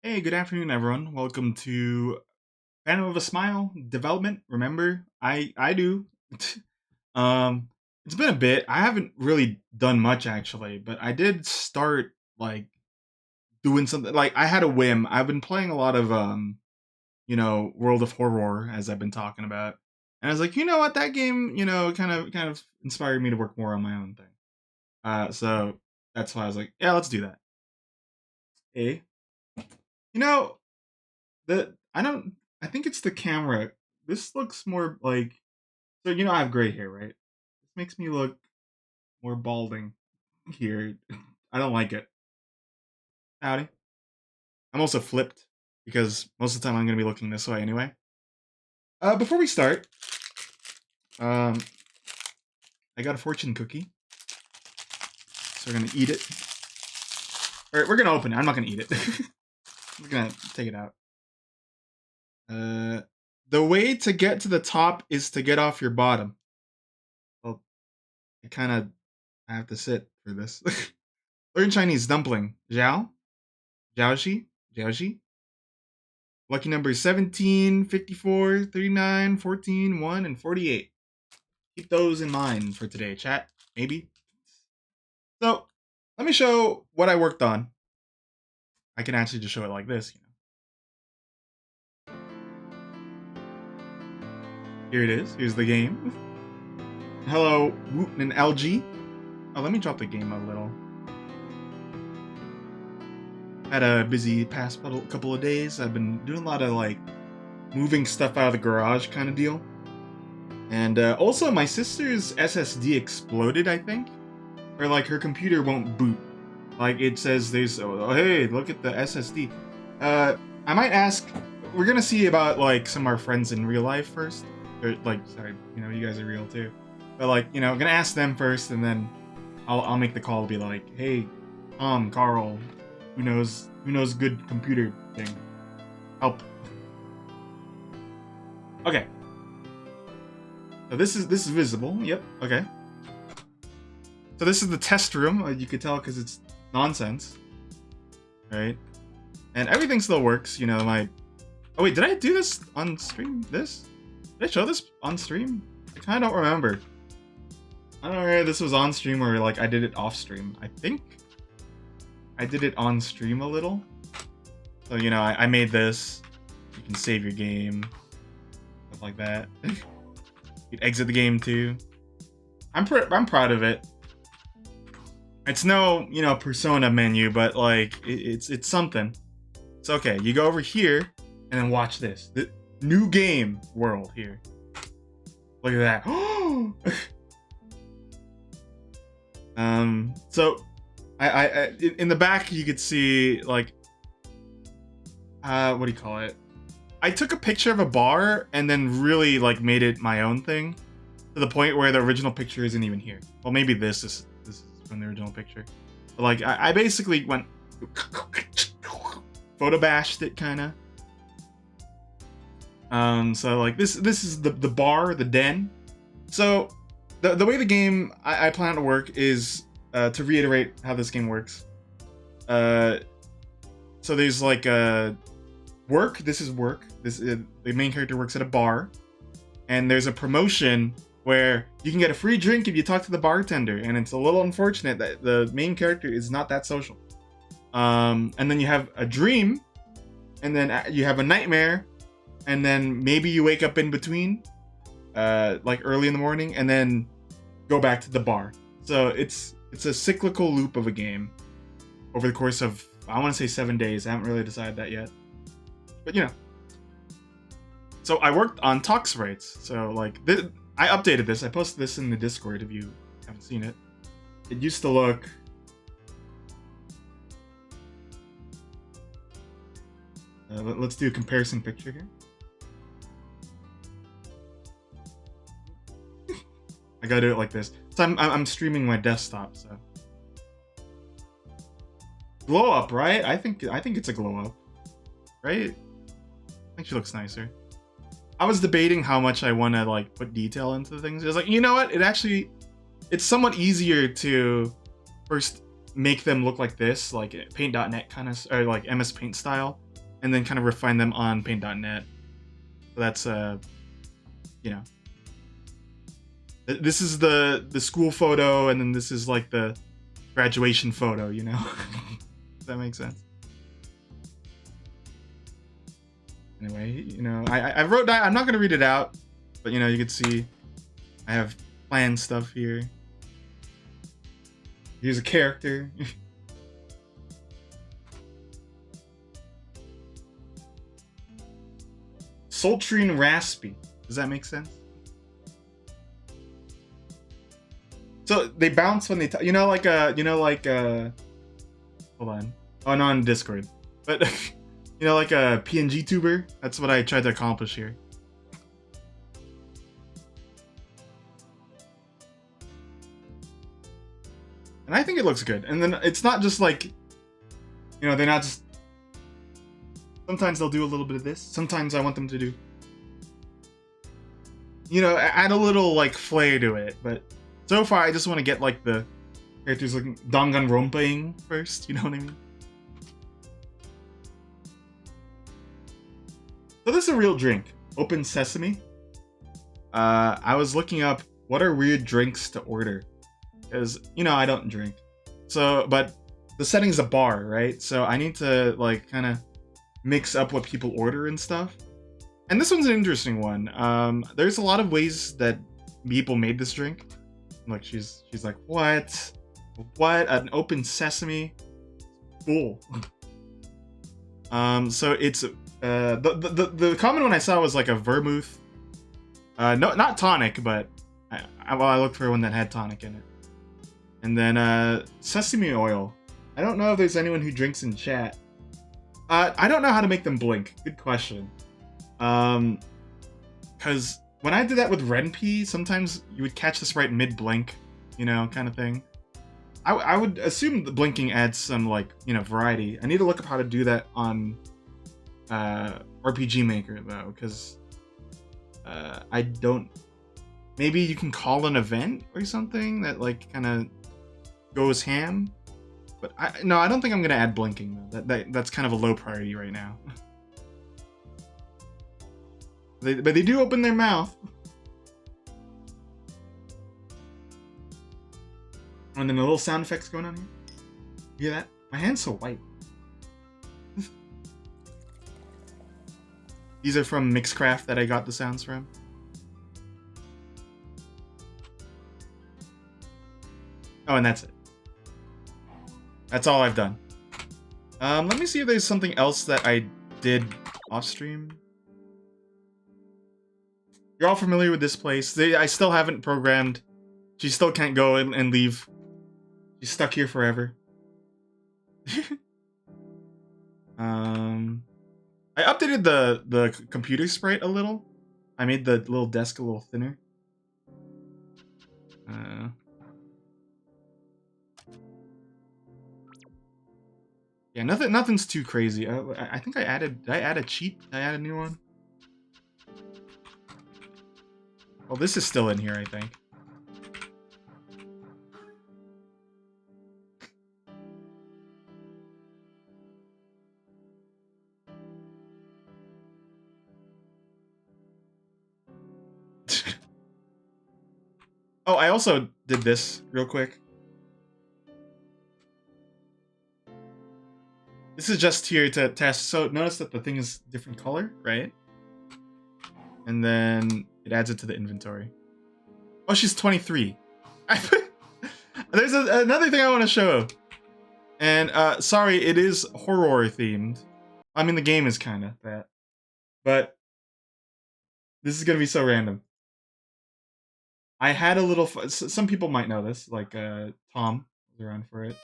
Hey, good afternoon, everyone. Welcome to Phantom of a Smile Development. Remember, I do. um, it's been a bit. I haven't really done much actually, but I did start like doing something. Like I had a whim. I've been playing a lot of World of Horror as I've been talking about, and I was like, you know what, that game, kind of inspired me to work more on my own thing. So that's why I was like, yeah, let's do that. Hey, you know, The I don't I think it's the camera. This looks more like I have gray hair, right? This makes me look more balding here. I don't like it. Howdy. I'm also flipped because most of the time I'm gonna be looking this way anyway. Before we start, um, I got a fortune cookie, so we're gonna eat it. Or we're gonna open it. I'm not gonna eat it. I'm gonna take it out. Uh, the way to get to the top is to get off your bottom. Well, I kind of have to sit for this. Learn Chinese dumpling. Zhao? Zhaoxi? Zhaoxi? Lucky numbers 17, 54, 39, 14, 1, and 48. Keep those in mind for today, chat. Maybe. So, let me show what I worked on. I can actually just show it like this. Here it is. Here's the game. Hello, Wooten and LG. Oh, let me drop the game a little. Had a busy past couple of days. I've been doing a lot of moving stuff out of the garage kind of deal. And also, my sister's SSD exploded, I think. Or her computer won't boot. Like it says there's, oh, hey, look at the SSD. I might ask, we're gonna see about some of our friends in real life first. Or sorry, you guys are real too. But I'm gonna ask them first and then I'll make the call, be like, hey, Tom, Carl, who knows good computer thing. Help. Okay. So this is visible. Yep. Okay. So this is the test room. You could tell because it's nonsense, right? And everything still works. Oh wait, did I do this on stream? Did I show this on stream? I kind of don't remember. I don't know if this was on stream or I did it off stream. I think I did it on stream a little. So I made this. You can save your game, stuff like that. You can exit the game too. I'm proud of it. It's no, Persona menu, but it's something. It's okay. You go over here and then watch this. The new game world here. Look at that. So I in the back you could see what do you call it? I took a picture of a bar and then really made it my own thing to the point where the original picture isn't even here. Well, maybe this is from the original picture. But I basically went photo bashed it kind of. So this is the bar, the den. So the way the game I plan to work is to reiterate how this game works. So there's work. This is work. The main character works at a bar, and there's a promotion where you can get a free drink if you talk to the bartender, and it's a little unfortunate that the main character is not that social. And then you have a dream, and then you have a nightmare, and then maybe you wake up in between, early in the morning, and then go back to the bar. So it's a cyclical loop of a game over the course of, I want to say 7 days. I haven't really decided that yet, but So I worked on talk sprites. So I updated this. I posted this in the Discord if you haven't seen it. It used to look let's do a comparison picture here. I gotta do it like this. So I'm streaming my desktop, so glow up, right? I think it's a glow up, right? I think she looks nicer. I was debating how much I want to put detail into the things. I was like, you know what? It's somewhat easier to first make them look like this, like Paint.net kind of, or MS Paint style, and then kind of refine them on Paint.net. So that's you know, this is the school photo, and then this is like the graduation photo. You know, does that make sense? Anyway, you know, I wrote that. I'm not gonna read it out, but you know, you can see I have planned stuff here. Here's a character. Sultry and raspy. Does that make sense? So they bounce when they, you know, like hold on, oh, no, on Discord, but you know, like a PNG tuber. That's what I tried to accomplish here. And I think it looks good. And then it's not just like, you know, they're not just. Sometimes they'll do a little bit of this. Sometimes I want them to do, you know, add a little like flair to it. But so far, I just want to get like the characters looking Danganronpa-ing first. You know what I mean? So this is a real drink. Open Sesame. I was looking up what are weird drinks to order, because you know I don't drink. So, but the setting's a bar, right? So I need to like kind of mix up what people order and stuff. And this one's an interesting one. There's a lot of ways that people made this drink. Like she's like, what an Open Sesame? Cool. So it's the common one I saw was like a vermouth. No, not tonic, but I looked for one that had tonic in it. And then sesame oil. I don't know if there's anyone who drinks in chat. I don't know how to make them blink. Good question. Because when I did that with Renpy, sometimes you would catch this right mid-blink, you know, kind of thing. I would assume the blinking adds some, like, you know, variety. I need to look up how to do that on RPG Maker, though, because I don't... Maybe you can call an event or something that, like, kind of goes ham? But I don't think I'm gonna add blinking though. That's kind of a low priority right now. But they do open their mouth. And then the little sound effects going on here. You hear that? My hand's so white. These are from Mixcraft that I got the sounds from. Oh, and that's it. That's all I've done. Let me see if there's something else that I did off stream. You're all familiar with this place. I still haven't programmed. She still can't go and leave. She's stuck here forever. I updated the computer sprite a little. I made the little desk a little thinner. Yeah, nothing's too crazy. I think did I add a cheat? Did I add a new one? Well, this is still in here, I think. Oh, I also did this real quick. This is just here to test. So notice that the thing is different color, right? And then it adds it to the inventory. Oh, she's 23. There's another thing I want to show. And sorry, it is horror themed. I mean, the game is kind of that. But this is going to be so random. I had a little... Some people might know this, like Tom was around for it.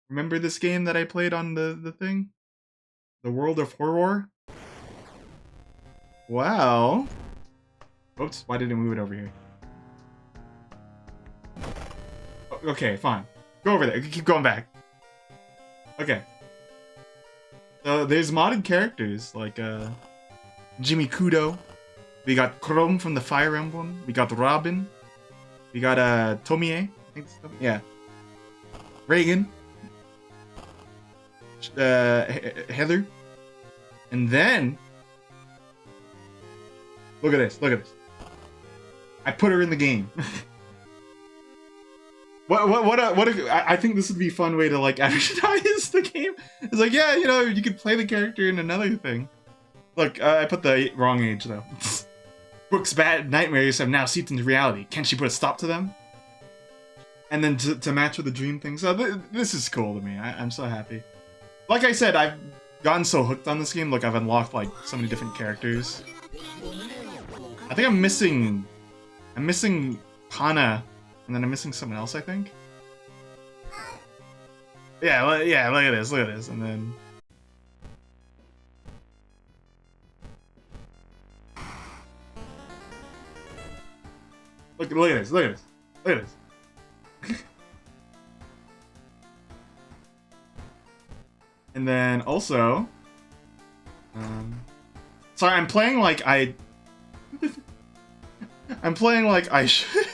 Remember this game that I played on the thing? The World of Horror? Wow. Oops, why did it move it over here? Okay, fine. Go over there. Keep going back. Okay. So there's modded characters like Jimmy Kudo. We got Chrome from the Fire Emblem. We got Robin. We got Tomie. I think it's yeah. Reagan. Heather. And then look at this. Look at this. I put her in the game. I think this would be a fun way to like advertise the game. It's like, yeah, you know, you could play the character in another thing. Look, I put the wrong age though. Brooke's bad nightmares have now seeped into reality. Can't she put a stop to them? And then to match with the dream thing. So this is cool to me. I'm so happy. Like I said, I've gotten so hooked on this game. Look, I've unlocked like so many different characters. I think I'm missing Hana, and then I'm missing someone else, I think. Yeah, look at this, and then look at this. And then also, sorry, I'm playing like I should.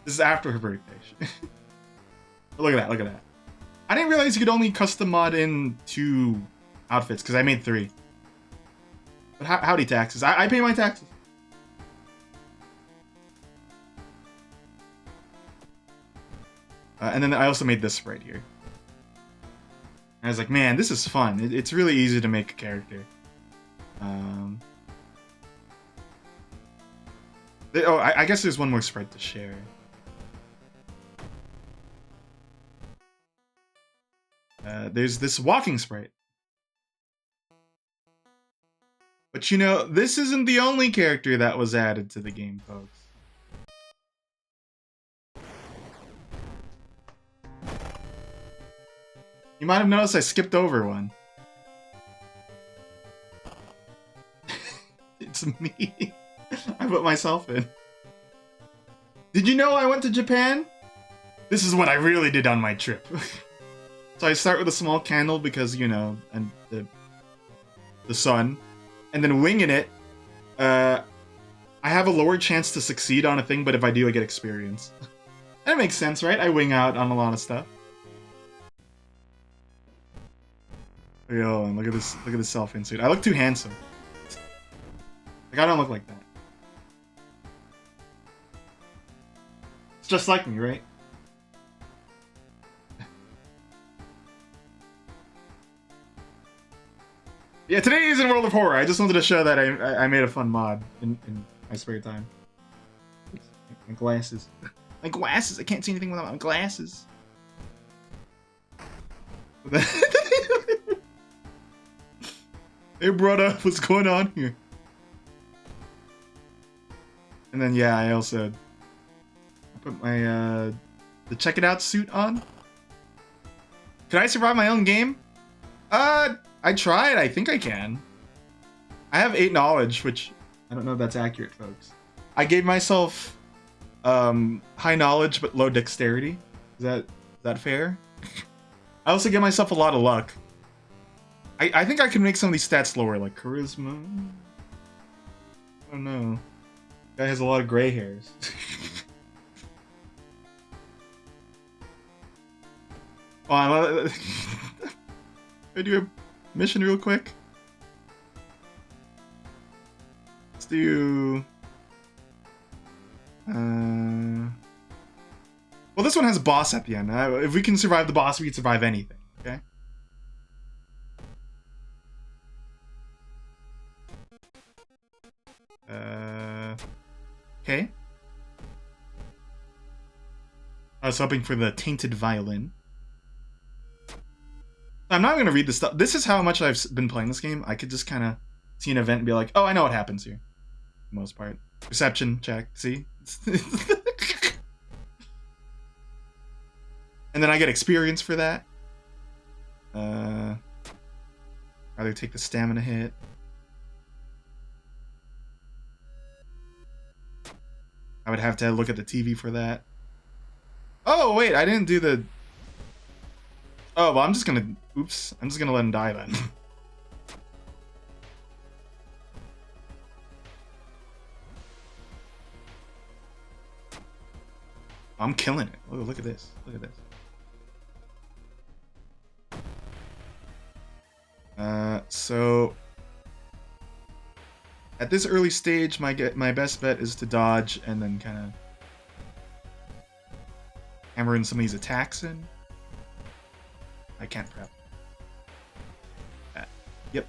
This is after her birthday. Look at that. I didn't realize you could only custom mod in 2 outfits, because I made 3. But howdy taxes. I pay my taxes. And then I also made this right here. I was like, man, this is fun. It's really easy to make a character. I guess there's one more sprite to share. There's this walking sprite. But you know, this isn't the only character that was added to the game, folks. You might have noticed I skipped over one. It's me. I put myself in. Did you know I went to Japan? This is what I really did on my trip. So I start with a small candle because, you know, and the sun. And then winging it, I have a lower chance to succeed on a thing, but if I do, I get experience. That makes sense, right? I wing out on a lot of stuff. Yo, and look at this self-in suit. I look too handsome. Like, I don't look like that. It's just like me, right? Yeah, today is in World of Horror. I just wanted to show that I made a fun mod in my spare time. My glasses. My glasses! I can't see anything without my glasses. Hey, brother, what's going on here? And then, yeah, I also put my the Check It Out suit on. Can I survive my own game? I tried. I think I can. I have 8 knowledge, which I don't know if that's accurate, folks. I gave myself high knowledge but low dexterity. Is that fair? I also give myself a lot of luck. I think I can make some of these stats lower, like charisma. I don't know. Guy has a lot of gray hairs. Oh, I do a mission real quick. Let's do. Well, this one has a boss at the end. If we can survive the boss, we can survive anything. Okay. Okay. I was hoping for the tainted violin. I'm not going to read this stuff. This is how much I've been playing this game. I could just kind of see an event and be like, oh, I know what happens here. For the most part. Perception check. See? And then I get experience for that. Either take the stamina hit. I would have to look at the TV for that. Oh, wait, I didn't do the... Oh, well, I'm just gonna... Oops. I'm just gonna let him die then. I'm killing it. Look at this. Look at this. So at this early stage, my best bet is to dodge and then kind of hammer in some of these attacks in. I can't prep. Yep.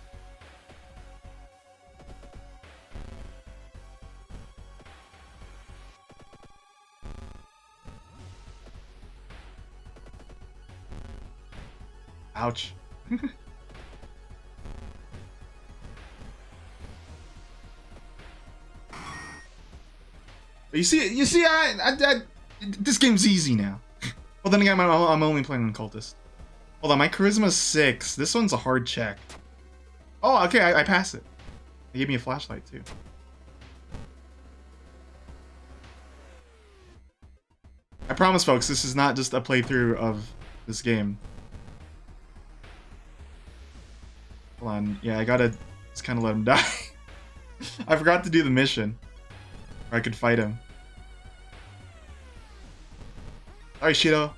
Ouch. You see, this game's easy now. Well, then again, I'm only playing on Cultist. Hold on, my charisma's 6. This one's a hard check. Oh, okay, I pass it. They gave me a flashlight too. I promise, folks, this is not just a playthrough of this game. Hold on, yeah, I gotta just kind of let him die. I forgot to do the mission. Or I could fight him. Alright, Shiro.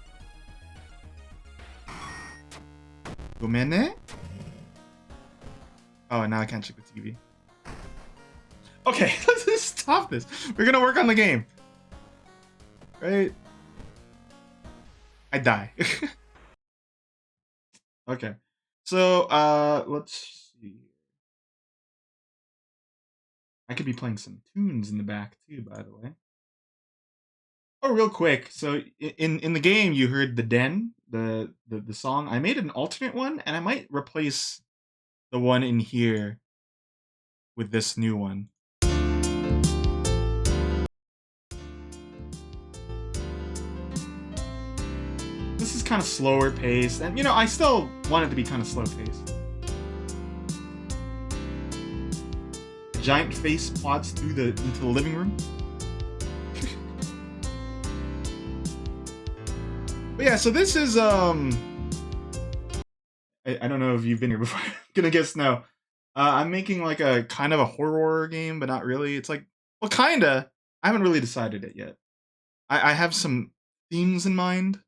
Gomenne? Oh, now I can't check the TV. Okay, let's stop this. We're gonna work on the game. Right? I die. Okay. So, let's see. I could be playing some tunes in the back too, by the way. Oh, real quick. So in the game, you heard the Den, the song. I made an alternate one, and I might replace the one in here with this new one. This is kind of slower paced, and you know, I still want it to be kind of slow paced. A giant face plots through into the living room. But yeah, so this is I don't know if you've been here before. I'm gonna guess no. I'm making like a kind of a horror game, but not really. It's like, well, kinda. I haven't really decided it yet. I have some themes in mind.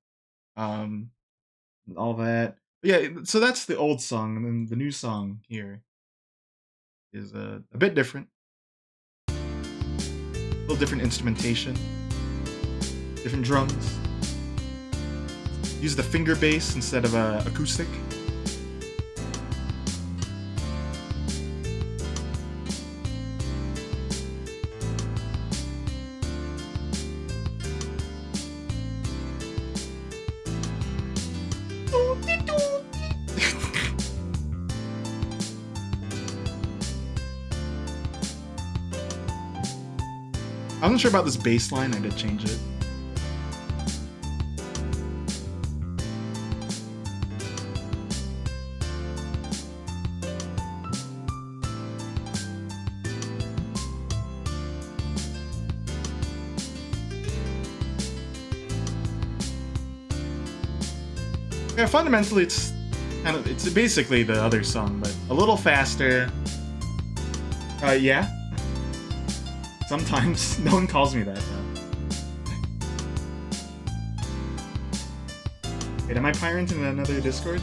All that. But yeah, so that's the old song, and then the new song here is a bit different. A little different instrumentation, different drums. Use the finger bass instead of acoustic. I'm not sure about this bass line. I did change it. Yeah, fundamentally, it's basically the other song, but a little faster. Yeah. Sometimes no one calls me that though. Wait, am I pirate in another Discord?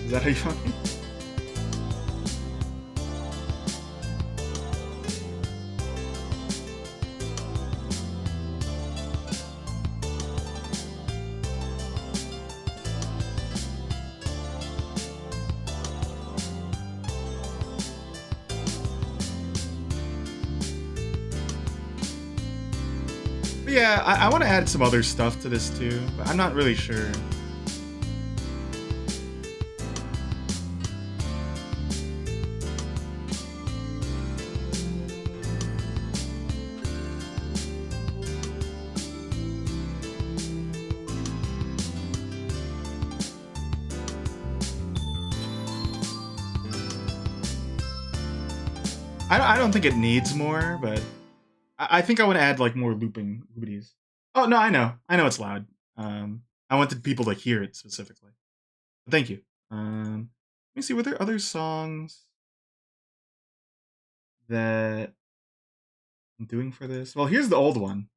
Is that how you found me? But yeah, I want to add some other stuff to this too, but I'm not really sure. I don't think it needs more, but I think I want to add like more loopities. Oh no, I know it's loud. I wanted people to hear it specifically. Thank you. Let me see. Were there other songs that I'm doing for this? Well, here's the old one.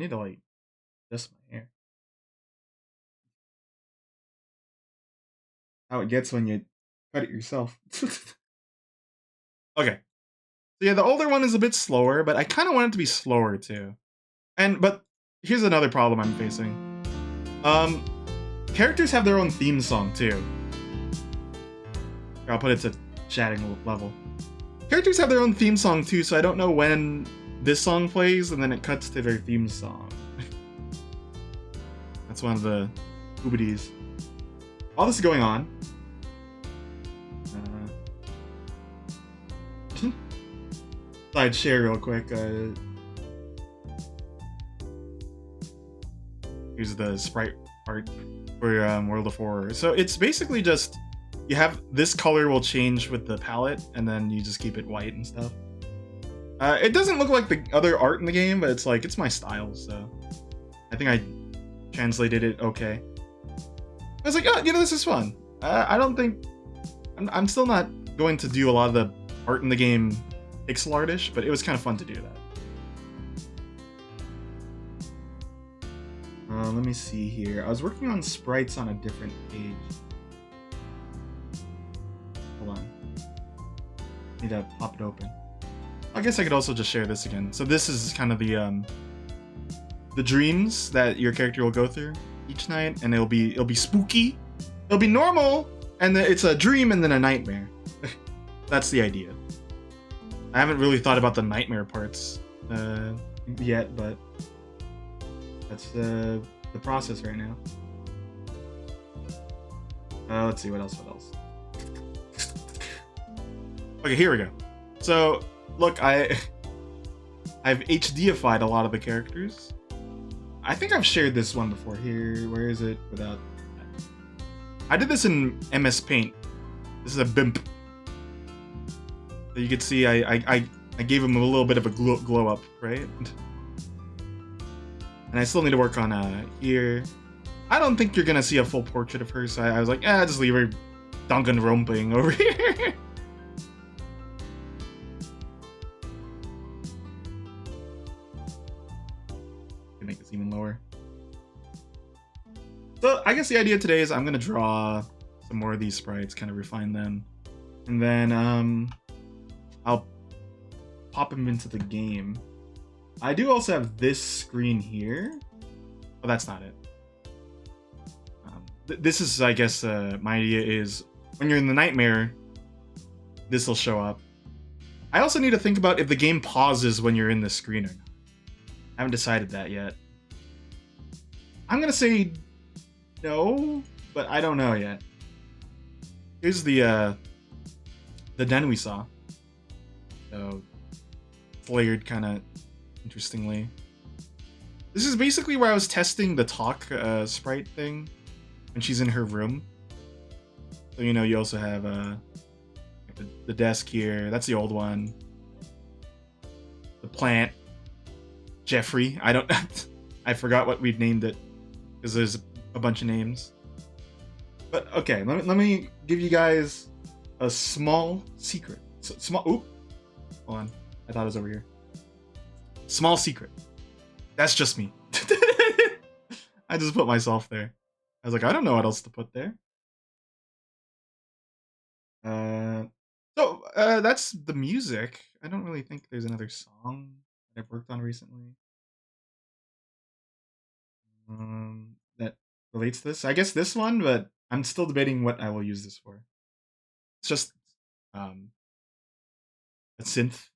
need to like adjust my hair. How it gets when you cut it yourself. Okay. So yeah, the older one is a bit slower, but I kind of want it to be slower too. But here's another problem I'm facing. Um, characters have their own theme song too. I'll put it to chatting level. Characters have their own theme song too, so I don't know when this song plays and then it cuts to their theme song. That's one of the oobities. All this is going on. I'd share real quick. Here's the sprite art for World of Horror. So it's basically just you have this color will change with the palette, and then you just keep it white and stuff. It doesn't look like the other art in the game, but it's like it's my style, so I think I translated it okay. I was like, oh, this is fun. I don't think I'm still not going to do a lot of the art in the game pixel artish, but it was kind of fun to do that. Let me see here. I was working on sprites on a different page. Hold on. Need to pop it open. I guess I could also just share this again. So this is kind of the dreams that your character will go through each night, and it'll be spooky. It'll be normal, and then it's a dream and then a nightmare. That's the idea. I haven't really thought about the nightmare parts yet, but that's the process right now. Let's see, what else? Okay, here we go. So, look, I've HDified a lot of the characters. I think I've shared this one before. Here, where is it? Without, I did this in MS Paint. This is a BIMP. So you can see I gave him a little bit of a glow up, right? And I still need to work on here. I don't think you're gonna see a full portrait of her, so I was like, just leave her Danganronping over here. Make this even lower. So I guess the idea today is I'm gonna draw some more of these sprites, kind of refine them, and then I'll pop them into the game. I do also have this screen here. Oh, that's not it. This is, I guess, my idea is when you're in the nightmare, this will show up. I also need to think about if the game pauses when you're in the screen or not. I haven't decided that yet. I'm gonna say no, but I don't know yet. Here's the den we saw. So layered kind of interestingly. This is basically where I was testing the talk sprite thing when she's in her room. So you also have the desk here. That's the old one. The plant. Jeffrey. I don't. I forgot what we'd named it because there's a bunch of names. But okay, let me give you guys a small secret. Oop. Hold on. I thought it was over here. Small secret. That's just me. I just put myself there. I was like, I don't know what else to put there. So that's the music. I don't really think there's another song that I've worked on recently that relates to this. I guess this one, but I'm still debating what I will use this for. It's just a synth.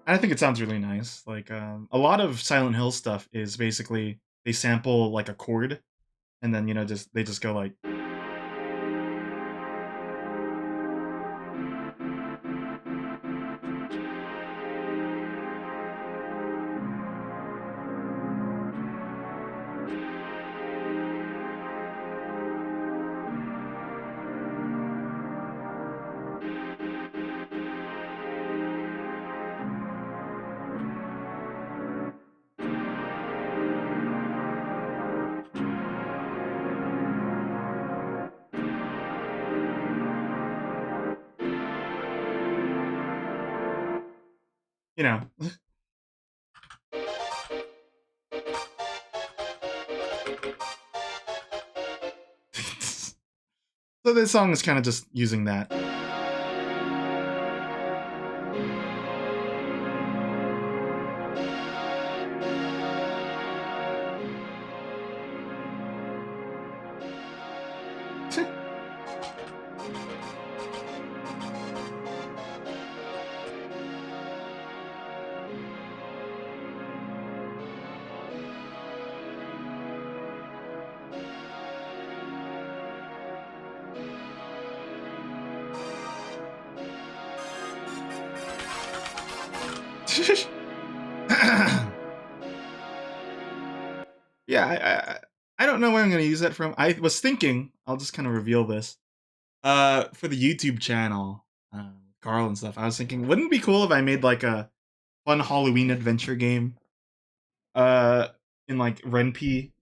I think it sounds really nice. Like a lot of Silent Hill stuff is basically they sample like a chord, and then they just go like. you know. So this song is kind of just using that. Yeah, I don't know where I'm gonna use that from. I was thinking I'll just kind of reveal this. For the YouTube channel, Carl and stuff. I was thinking, wouldn't it be cool if I made like a fun Halloween adventure game? Uh, in like Ren'Py,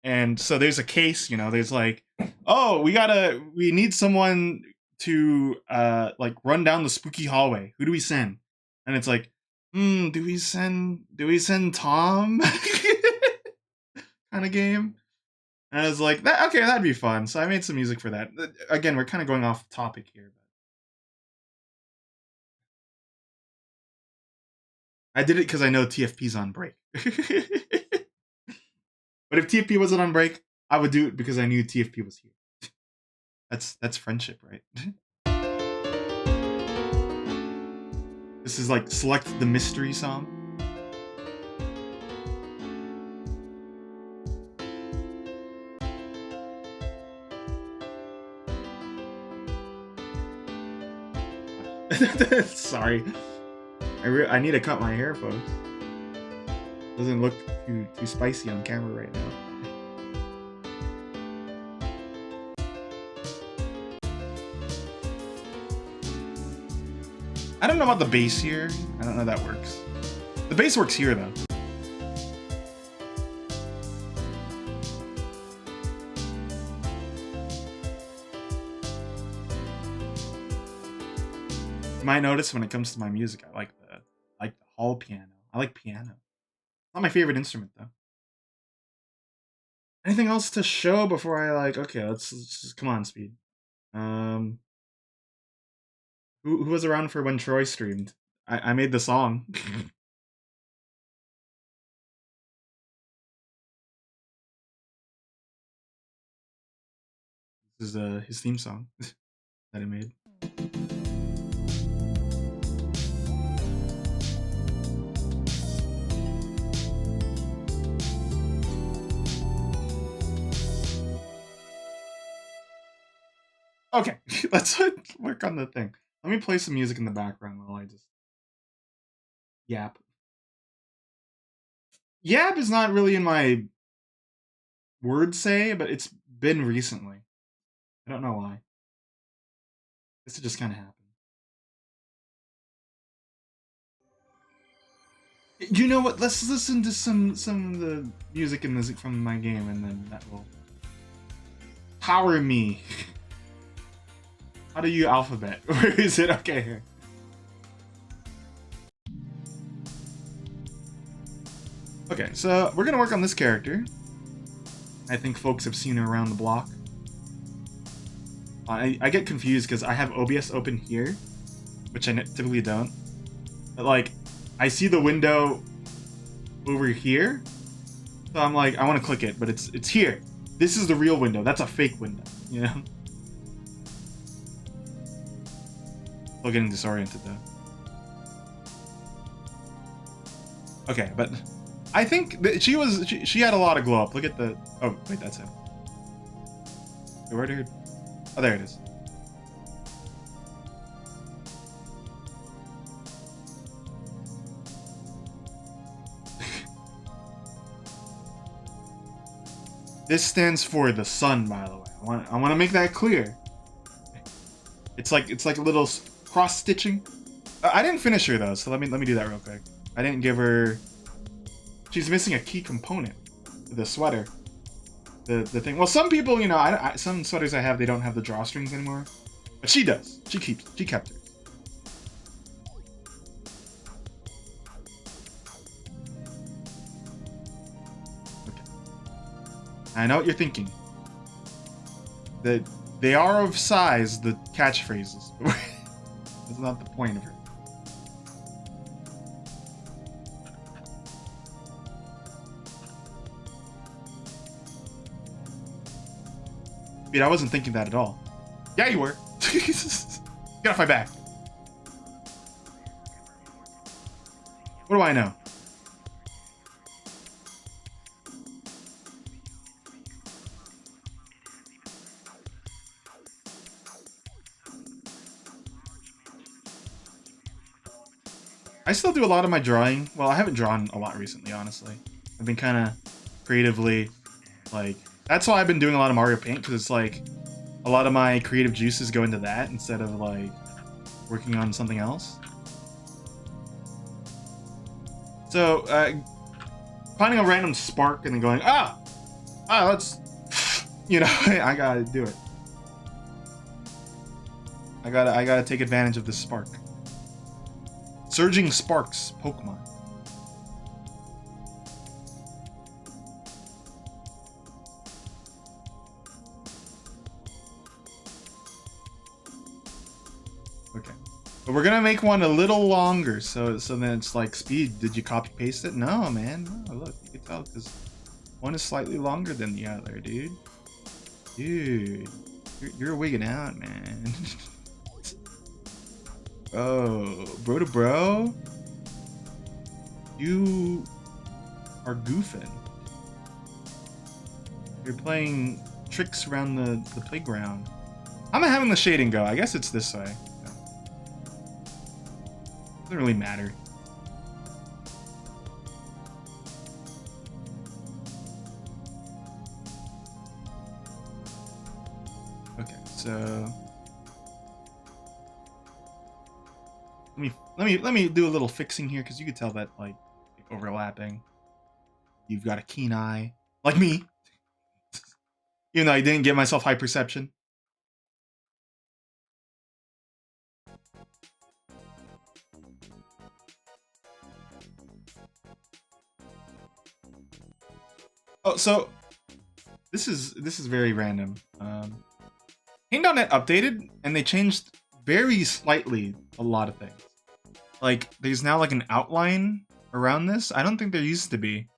and so there's a case. There's like, oh, we need someone to like run down the spooky hallway. Who do we send? And it's like, do we send Tom? Kind of game. And I was like, okay, that'd be fun. So I made some music for that. Again, we're kind of going off topic here, but I did it because I know TFP's on break. But if TFP wasn't on break, I would do it because I knew TFP was here. That's friendship, right? This is like select the mystery song. Sorry. I need to cut my hair, folks. Doesn't look too spicy on camera right now. I don't know about the bass here. I don't know how that works. The bass works here, though. You might notice when it comes to my music, I like the hall piano. I like piano. Not my favorite instrument, though. Anything else to show before I okay, let's just come on, Speed. Who was around for when Troy streamed? I made the song. This is his theme song that I made. Okay, let's work on the thing. Let me play some music in the background while I just yap. Yap is not really in my word say, but it's been recently. I don't know why. This just kind of happened. You know what? Let's listen to some of the music and music from my game, and then that will power me. How do you alphabet? Where is it? Okay, here. Okay, so we're gonna work on this character. I think folks have seen her around the block. I get confused because I have OBS open here, which I typically don't. But like, I see the window over here, so I'm like, I want to click it, but it's here. This is the real window. That's a fake window, you know? Still getting disoriented though. Okay, but I think that she had a lot of glow up. Look at the. Oh wait, that's him. Where did? Oh, there it is. This stands for the sun, by the way. I want to make that clear. It's like a little cross stitching. I didn't finish her though, so let me do that real quick. I didn't give her. She's missing a key component. The sweater. The thing. Well, some people, some sweaters I have, they don't have the drawstrings anymore, but she does. She kept her. I know what you're thinking. That they are of size, the catchphrases. That's not the point of it. Dude, I wasn't thinking that at all. Yeah, you were. Get off my back. What do I know? I still do a lot of my drawing. Well, I haven't drawn a lot recently, honestly. I've been kind of creatively, like... That's why I've been doing a lot of Mario Paint, because it's like... A lot of my creative juices go into that instead of, like, working on something else. So, finding a random spark and then going, let's... You know, I gotta do it. I gotta take advantage of this spark. Surging Sparks Pokemon. Okay. But we're gonna make one a little longer, so then it's like, Speed, did you copy paste it? No, man. No, look, you can tell because one is slightly longer than the other, dude. Dude, you're wigging out, man. Oh, bro to bro? You are goofing. You're playing tricks around the playground. How am I having the shading go? I guess it's this way. Doesn't really matter. Okay, so let me do a little fixing here, because you could tell that like overlapping. You've got a keen eye, like me. Even though I didn't get myself high perception. Oh, so this is very random. Paint.net updated and they changed very slightly a lot of things. Like, there's now like an outline around this. I don't think there used to be.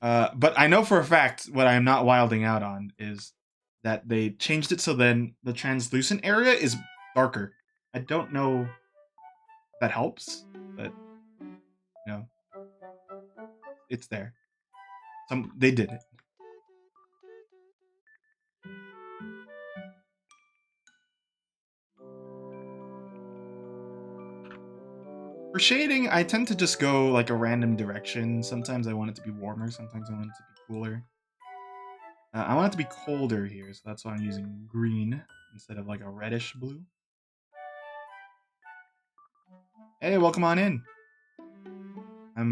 But I know for a fact what I am not wilding out on is that they changed it so then the translucent area is darker. I don't know if that helps, but you know, it's there. They did it. For shading, I tend to just go like a random direction. Sometimes I want it to be warmer, sometimes I want it to be cooler. I want it to be colder here, so that's why I'm using green instead of like a reddish blue. Hey, welcome on in. I'm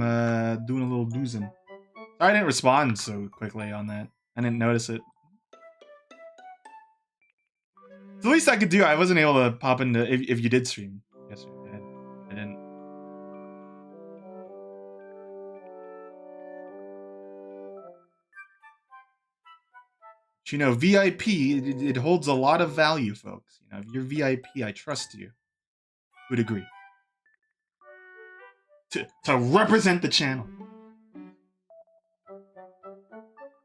doing a little boozing. Sorry I didn't respond so quickly on that. I didn't notice it. It's the least I could do. I wasn't able to pop into if you did stream. Yes, you did. I didn't. But, you know, VIP, it holds a lot of value, folks. You know, if you're VIP, I trust you. Would agree. To represent the channel.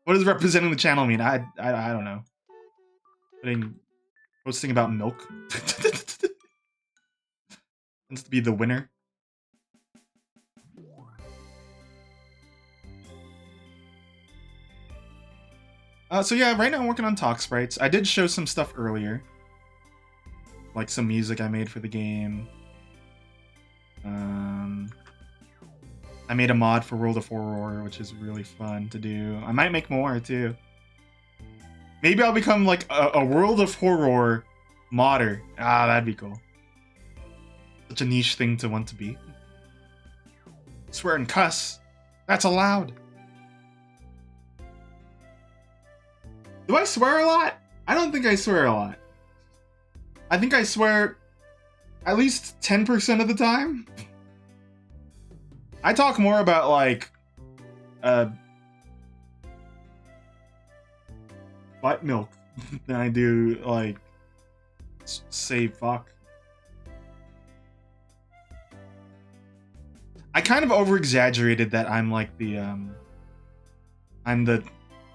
What does representing the channel mean? I don't know. Posting about milk. Tends to be the winner. So yeah, right now I'm working on talk sprites. I did show some stuff earlier. Like some music I made for the game. I made a mod for World of Horror, which is really fun to do. I might make more, too. Maybe I'll become, like, a World of Horror modder. Ah, that'd be cool. Such a niche thing to want to be. Swear and cuss. That's allowed. Do I swear a lot? I don't think I swear a lot. I think I swear at least 10% of the time. I talk more about, like, butt milk than I do like say fuck. I kind of over exaggerated that I'm like I'm the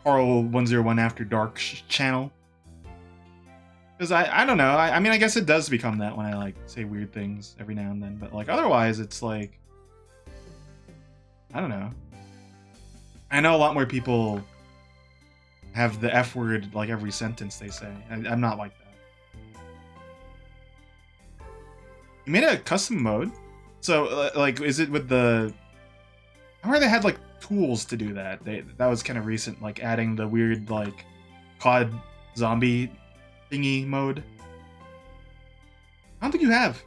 Carl 101 After Dark channel. Because I don't know. I mean, I guess it does become that when I like say weird things every now and then. But like otherwise, it's like, I don't know. I know a lot more people have the F word like every sentence they say. I'm not like that. You made a custom mode? So like, is it with the... I remember they had like tools to do that. That was kind of recent, like adding the weird like COD zombie thingy mode. I don't think you have.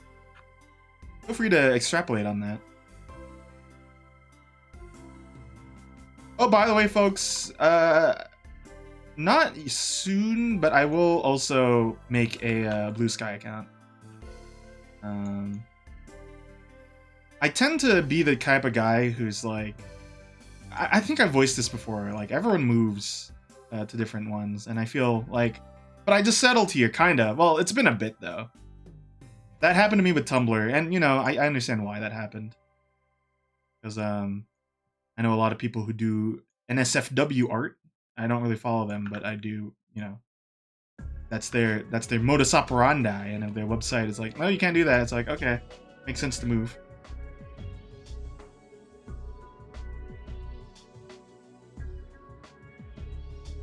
Feel free to extrapolate on that. Oh, by the way, folks, not soon, but I will also make a Blue Sky account. I tend to be the type of guy who's like, I think I've voiced this before, like everyone moves to different ones, and I feel like, but I just settled here, kinda. Well, it's been a bit though. That happened to me with Tumblr, and you know, I understand why that happened. Because I know a lot of people who do NSFW art. I don't really follow them, but I do, you know, that's their modus operandi, and their website is like, no, you can't do that. It's like, okay, makes sense to move.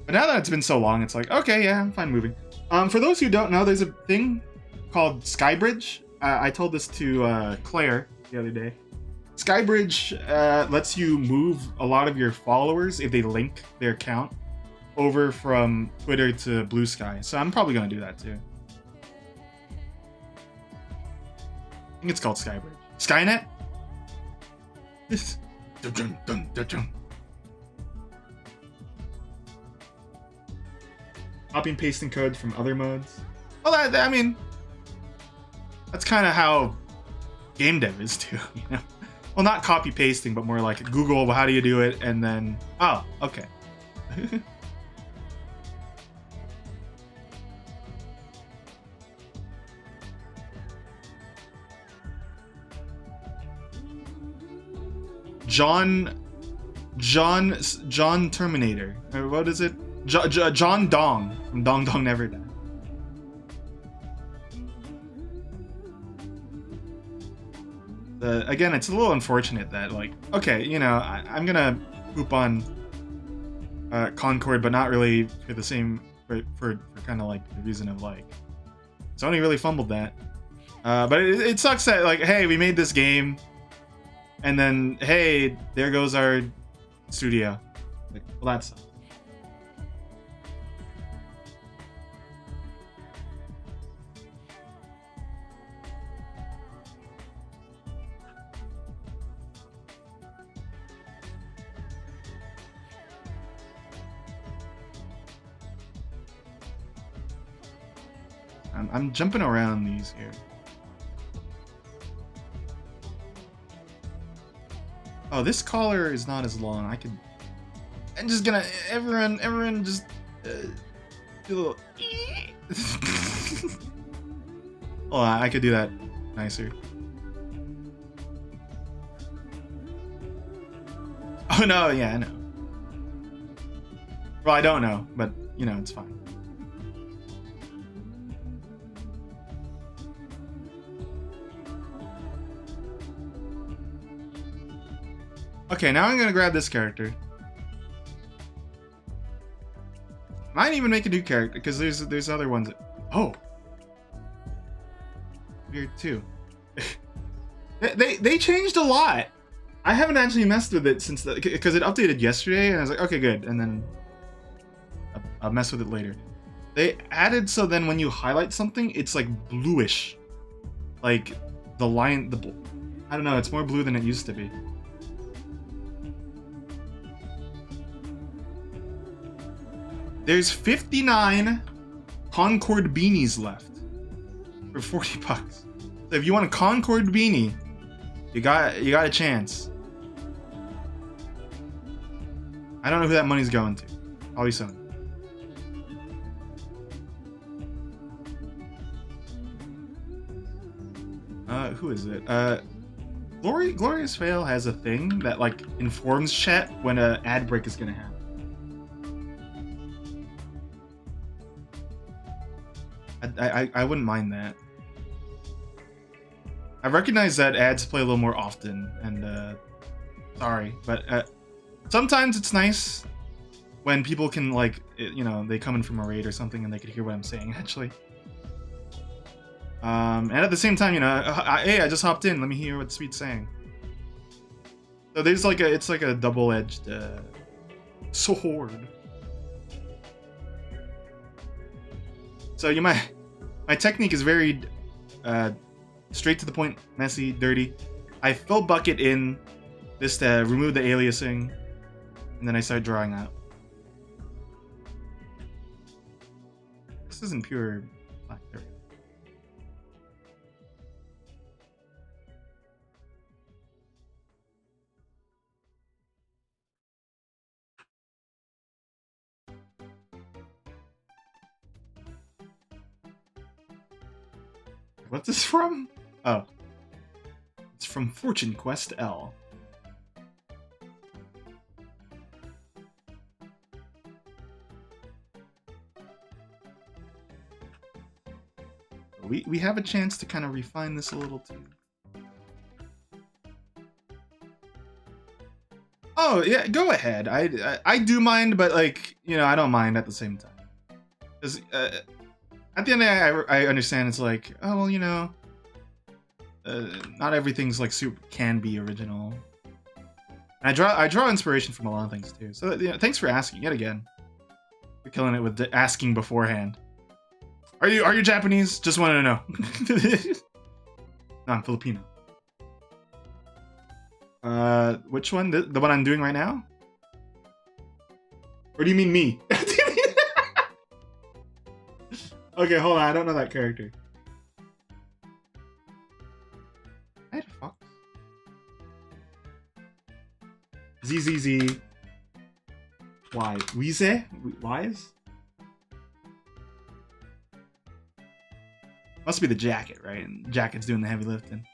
But now that it's been so long, it's like, okay, yeah, I'm fine moving. For those who don't know, there's a thing called Skybridge. I told this to Claire the other day. Skybridge lets you move a lot of your followers if they link their account over from Twitter to Blue Sky. So I'm probably going to do that too. I think it's called Skybridge. Skynet? Copy and pasting code from other modes. Well, I mean, that's kind of how game dev is too, you know? Well, not copy pasting, but more like Google, how do you do it? And then, oh, okay. John Terminator. Or what is it? John Dong from Dong Dong Never Die. Again, it's a little unfortunate that, like, okay, you know, I'm gonna poop on Concord, but not really for the same, for kind of like the reason of like, Sony really fumbled that. But it sucks that, like, hey, we made this game, and then, hey, there goes our studio. Like, well, that sucks. I'm jumping around these here. Oh, this collar is not as long. I'm just gonna everyone just do a little. Oh, I could do that nicer. Oh no, yeah, I know. Well, I don't know, but you know, it's fine. Okay, now I'm gonna grab this character. Might even make a new character because there's other ones. Oh, weird too. they changed a lot. I haven't actually messed with it since because it updated yesterday, and I was like, okay, good, and then I'll mess with it later. They added so then when you highlight something, it's like bluish, like the line. I don't know. It's more blue than it used to be. There's 59 Concord beanies left for 40 bucks. So if you want a Concord beanie, you got a chance. I don't know who that money's going to. Probably Sony. Who is it? Glorious Fail has a thing that like informs chat when a ad break is gonna happen. I wouldn't mind that. I recognize that ads play a little more often, and sorry, but sometimes it's nice when people can like, you know, they come in from a raid or something and they could hear what I'm saying actually. And at the same time, you know, hey, I just hopped in. Let me hear what Sweet's saying. So there's like it's like a double-edged sword. So my technique is very straight to the point, messy, dirty. I fill bucket in, just remove the aliasing, and then I start drawing out. This isn't pure black. What's this from? Oh. It's from Fortune Quest L. We have a chance to kind of refine this a little too. Oh yeah, go ahead. I do mind, but like, you know, I don't mind at the same time. Because at the end of the day, I understand it's like, oh well, you know, not everything's like super can be original. And I draw inspiration from a lot of things too. So you know, thanks for asking yet again. You're killing it with asking beforehand. Are you Japanese? Just wanted to know. No, I'm Filipino. Which one? The one I'm doing right now? Or do you mean me? Okay, hold on. I don't know that character. Why the fuck? ZZZ. Why? Wize? Wise? Must be the jacket, right? And jacket's doing the heavy lifting.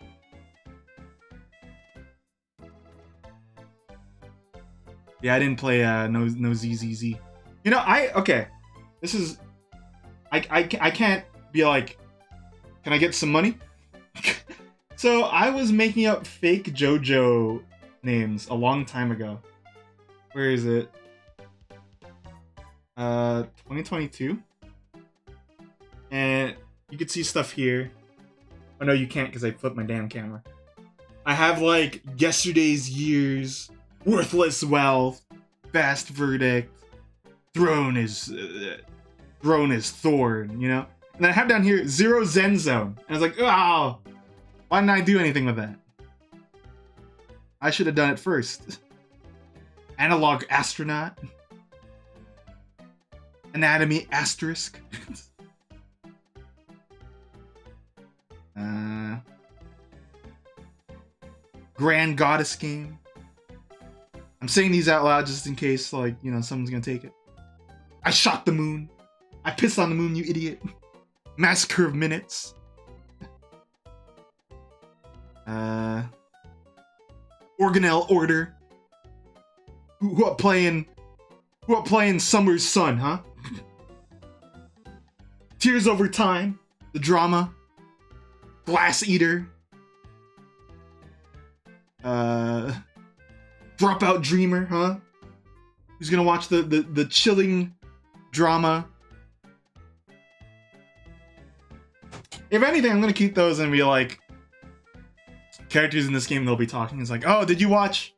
Yeah, I didn't play no ZZZ. You know, okay. This is I can't be like, can I get some money? So I was making up fake JoJo names a long time ago. Where is it? 2022. And you can see stuff here. Oh no, you can't because I flipped my damn camera. I have like yesterday's years, worthless wealth, fast verdict, throne is thorn, you know? And then I have down here Zero Zen Zone. And I was like, oh, why didn't I do anything with that? I should have done it first. Analog astronaut. Anatomy asterisk. Grand Goddess game. I'm saying these out loud just in case, like, you know, someone's gonna take it. I shot the moon. I pissed on the moon, you idiot. Massacre of Minutes. Organelle Order. Who up playing Summer's Sun, huh? Tears Over Time. The drama. Glass Eater. Dropout Dreamer, huh? Who's gonna watch the chilling drama? If anything, I'm gonna keep those and be like, characters in this game they'll be talking. It's like, oh, did you watch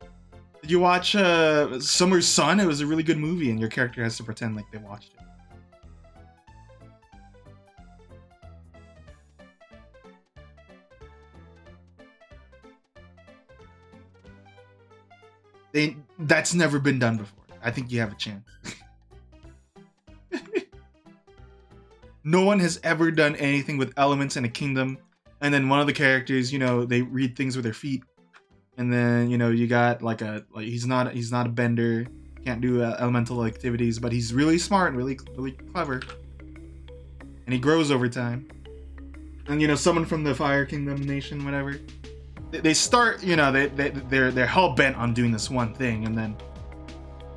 Summer's Sun? It was a really good movie, and your character has to pretend like they watched it. That's never been done before. I think you have a chance. No one has ever done anything with elements in a kingdom, and then one of the characters, you know, they read things with their feet, and then, you know, you got like he's not a bender, can't do elemental activities, but he's really smart and really clever, and he grows over time. and you know, someone from the Fire Kingdom nation, whatever. They start, you know, they're hell bent on doing this one thing, and then,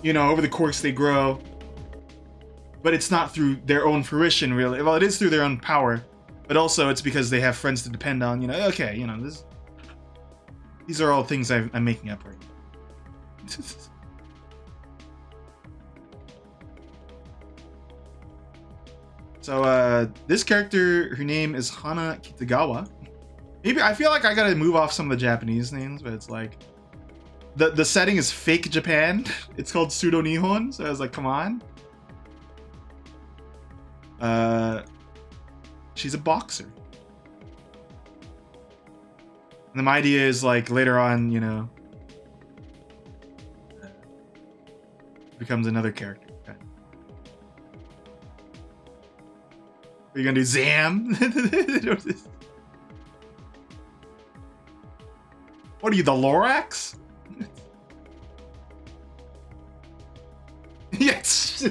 you know, over the course they grow. But it's not through their own fruition, really. Well, it is through their own power, but also it's because they have friends to depend on. You know, okay, you know, these are all things I'm making up right now. So this character, her name is Hana Kitagawa. Maybe I feel like I gotta move off some of the Japanese names, but it's like the setting is fake Japan. It's called Pseudo Nihon, so I was like, come on. She's a boxer. And the idea is like later on, you know, becomes another character. Okay. Are you gonna do Zam? What are you, the Lorax? Yes.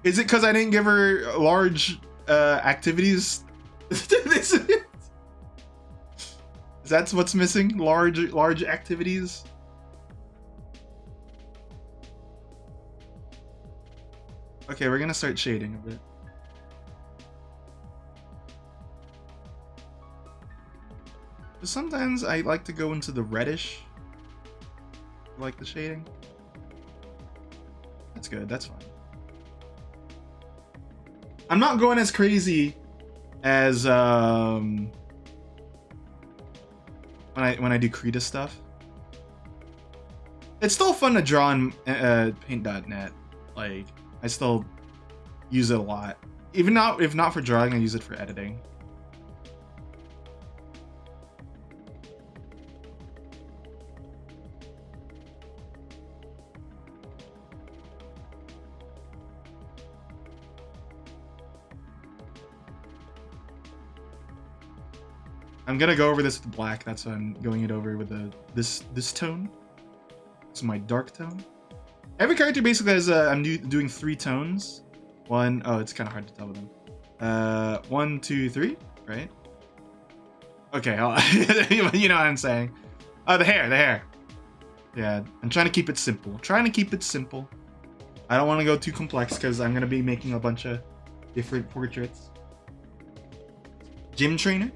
Is it because I didn't give her large activities? That's what's missing? Large activities? Okay, we're gonna start shading a bit. Sometimes I like to go into the reddish. I like the shading. That's good, that's fine. I'm not going as crazy as when I do Krita stuff. It's still fun to draw in paint.net. Like, I still use it a lot. Even if not for drawing, I use it for editing. I'm gonna go over this with black. That's why I'm going it over with this tone. This is my dark tone. Every character basically has I'm doing 3 tones. Oh, it's kind of hard to tell with them. 1, 2, 3, right? Okay, you know what I'm saying. Oh, the hair. Yeah, I'm trying to keep it simple. I don't want to go too complex because I'm gonna be making a bunch of different portraits. Gym trainer.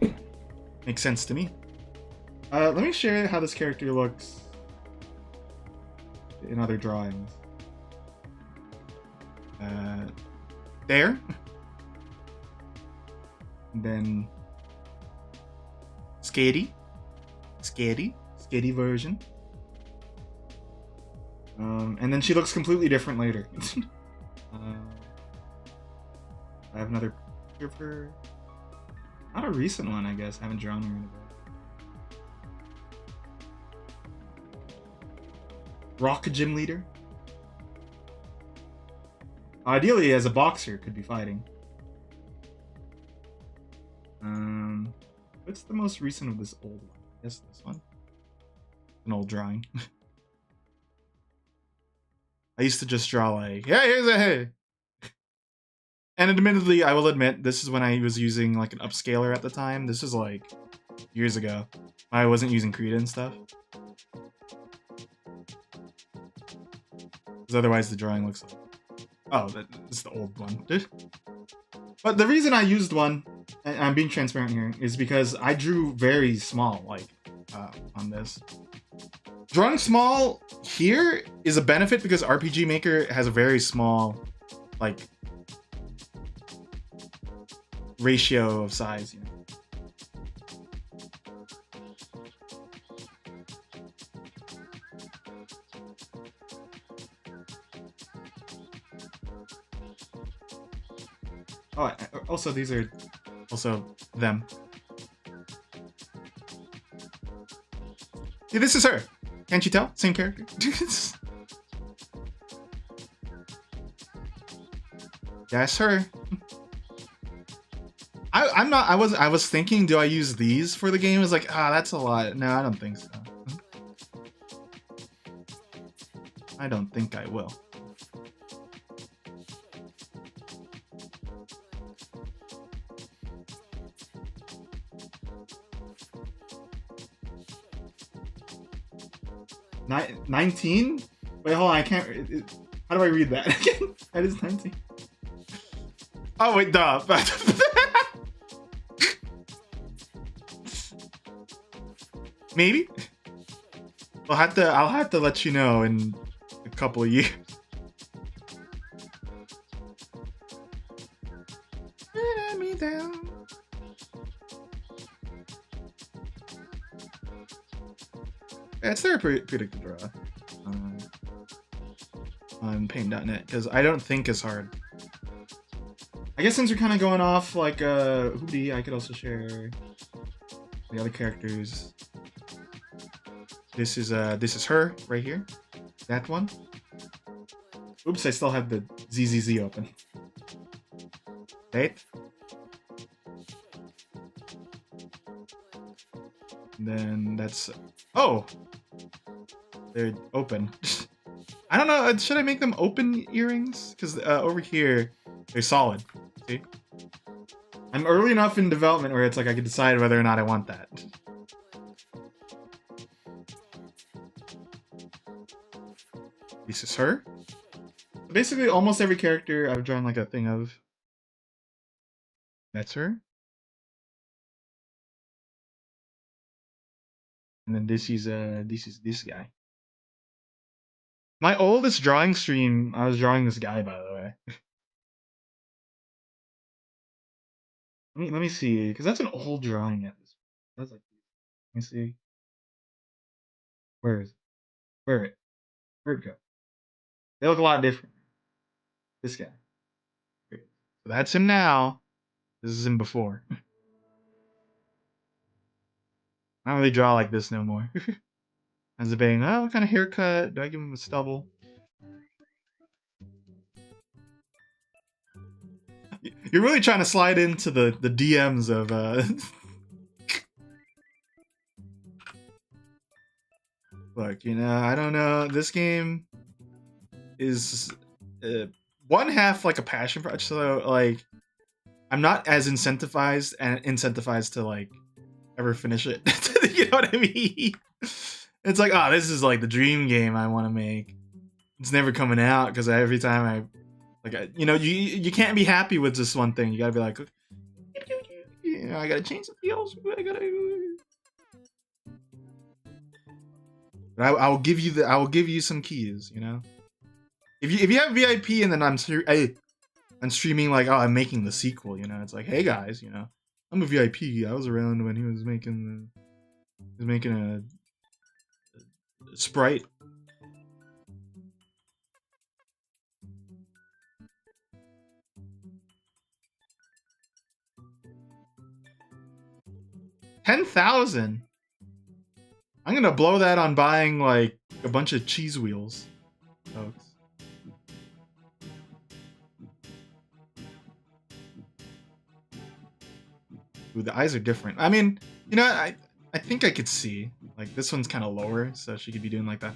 Makes sense to me. Let me share how this character looks in other drawings. There. And then Skady version. And then she looks completely different later. I have another picture of her. Not a recent one, I guess. I haven't drawn her in a bit. Rock Gym Leader. Ideally, as a boxer, could be fighting. What's the most recent of this old one? I guess this one. An old drawing. I used to just draw like, yeah, here's a hey. And admittedly, I will admit, this is when I was using like an upscaler at the time. This is like years ago. I wasn't using Krita and stuff. Because otherwise the drawing looks like... Oh, that's the old one. But the reason I used one, and I'm being transparent here, is because I drew very small, like, on this. Drawing small here is a benefit because RPG Maker has a very small, like, ratio of size, you know. Oh, also these are also them. Yeah, this is her. Can't you tell? Same character. That's her. I was thinking, do I use these for the game? I was like, that's a lot. No, I don't think so. I don't think I will. 19? Wait, hold on. I can't. How do I read that again? That is 19. Oh wait, duh. Maybe. I'll have to let you know in a couple of years. Let me down. Yeah, it's therapeutic to draw on Paint.net because I don't think it's hard. I guess since we're kind of going off like Hoodie, I could also share the other characters. This is her right here. That one. Oops, I still have the ZZZ open. Right? And then that's... Oh! They're open. I don't know, should I make them open earrings? Because over here, they're solid. See? I'm early enough in development where it's like I can decide whether or not I want that. This is her. Basically, almost every character I've drawn like a thing of. That's her. And then this is this guy. My oldest drawing stream, I was drawing this guy, by the way. let me see, because that's an old drawing at this. That's like, let me see. Where is it? Where'd it go? They look a lot different. This guy. So that's him now. This is him before. I don't really draw like this no more. I was debating, oh, what kind of haircut? Do I give him a stubble? You're really trying to slide into the DMs of Look, you know, I don't know. This game is one half like a passion project, so like I'm not as incentivized to like ever finish it. You know what I mean? It's like, oh, this is like the dream game I want to make. It's never coming out because every time you know, you can't be happy with just one thing. You gotta be like, you know, I gotta change the feels. I will give you some keys. You know, if you have VIP and then I'm streaming like, oh, I'm making the sequel. You know, it's like, hey guys, you know, I'm a VIP. I was around when he was making a Sprite. $10,000. I'm gonna blow that on buying like a bunch of cheese wheels, folks. Ooh, the eyes are different. I mean, you know, I think I could see like this one's kind of lower, so she could be doing like that.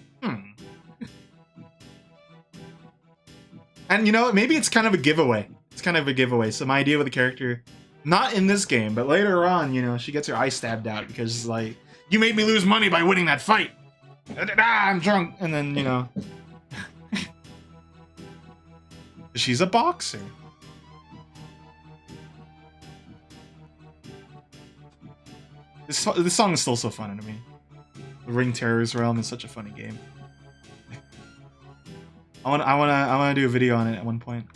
And you know, maybe it's kind of a giveaway. It's kind of a giveaway. So my idea with the character, not in this game, but later on, you know, she gets her eye stabbed out because like, you made me lose money by winning that fight. I'm drunk, and then you know, she's a boxer. This song is still so fun to me. The Ring Terror's Realm is such a funny game. I wanna do a video on it at one point.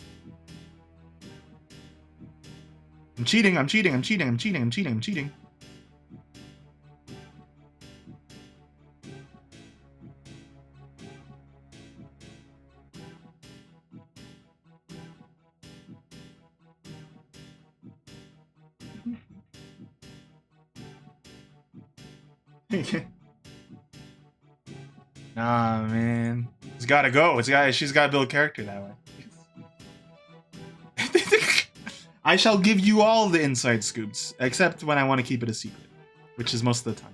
I'm cheating. Nah, man. It's gotta go. She's gotta build a character that way. I shall give you all the inside scoops, except when I want to keep it a secret, which is most of the time.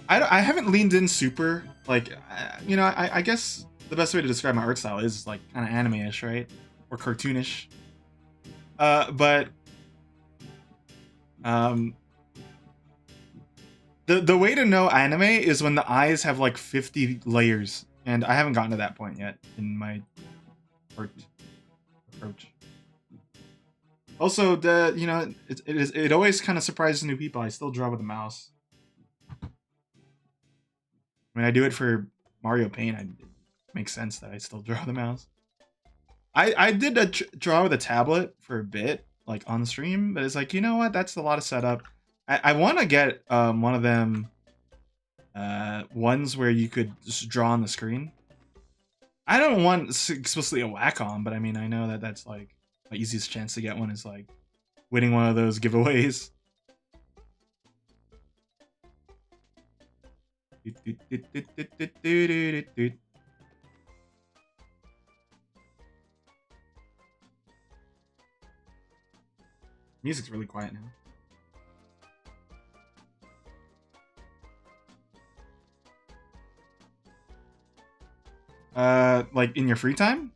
I haven't leaned in super. Like, you know, I guess the best way to describe my art style is like kind of anime-ish, right? Or cartoonish. But um, the way to know anime is when the eyes have like 50 layers, and I haven't gotten to that point yet in my art approach. Also, the you know, it always kind of surprises new people. I still draw with a mouse. When I do it for Mario Paint, it makes sense that I still draw with a mouse. I did draw with a tablet for a bit, like on stream, but it's like, you know what? That's a lot of setup. I want to get one of them ones where you could just draw on the screen. I don't want explicitly a Wacom, but I mean, I know that that's like my easiest chance to get one is like winning one of those giveaways. Music's really quiet now. Like in your free time?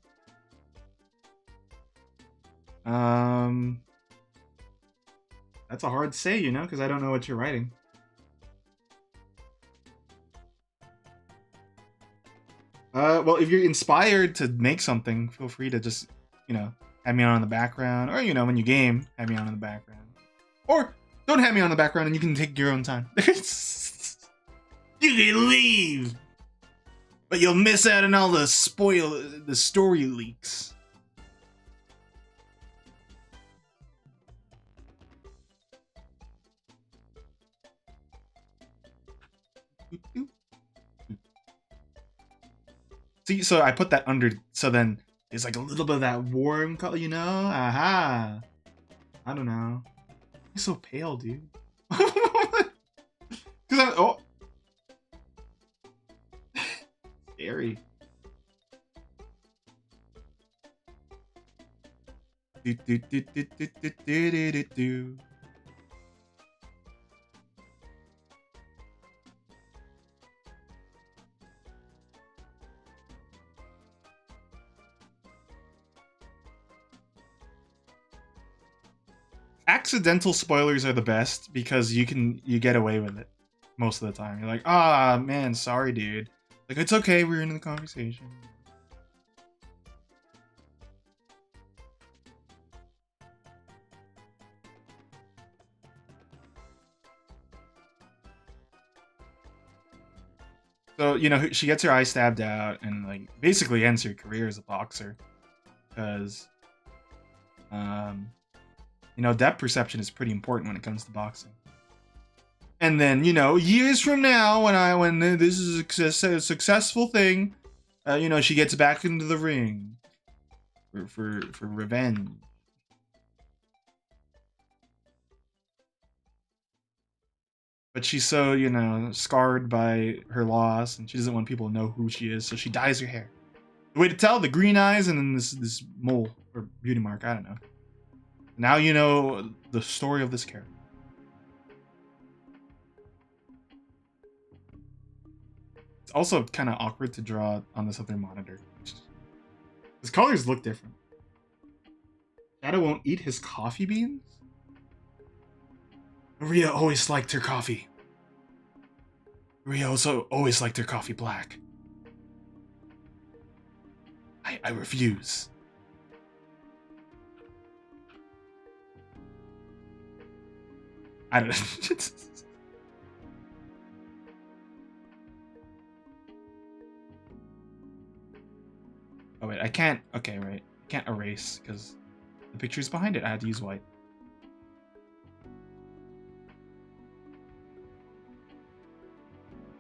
That's a hard say, you know, because I don't know what you're writing. Well, if you're inspired to make something, feel free to just, you know, have me on in the background, or you know, when you game, have me on in the background, or don't have me on in the background, and you can take your own time. You can leave, but you'll miss out on all the story leaks. See, so I put that under, so then there's like a little bit of that warm color, you know? Aha! I don't know. You're so pale, dude. Oh. Scary. Do. Accidental spoilers are the best because you get away with it most of the time. You're like, ah, man, sorry, dude. Like, it's okay, we're in the conversation. So, you know, she gets her eye stabbed out and, like, basically ends her career as a boxer. Because, you know, depth perception is pretty important when it comes to boxing. And then, you know, years from now, when this is a successful thing, you know, she gets back into the ring for revenge. But she's so, you know, scarred by her loss, and she doesn't want people to know who she is, so she dyes her hair. The way to tell, the green eyes and then this mole or beauty mark, I don't know. Now you know the story of this character. It's also kind of awkward to draw on this other monitor. His colors look different. Shadow won't eat his coffee beans? Maria always liked her coffee. Maria also always liked her coffee black. I refuse. I don't know. Oh wait, I can't. Okay, right. I can't erase because the picture's behind it. I had to use white.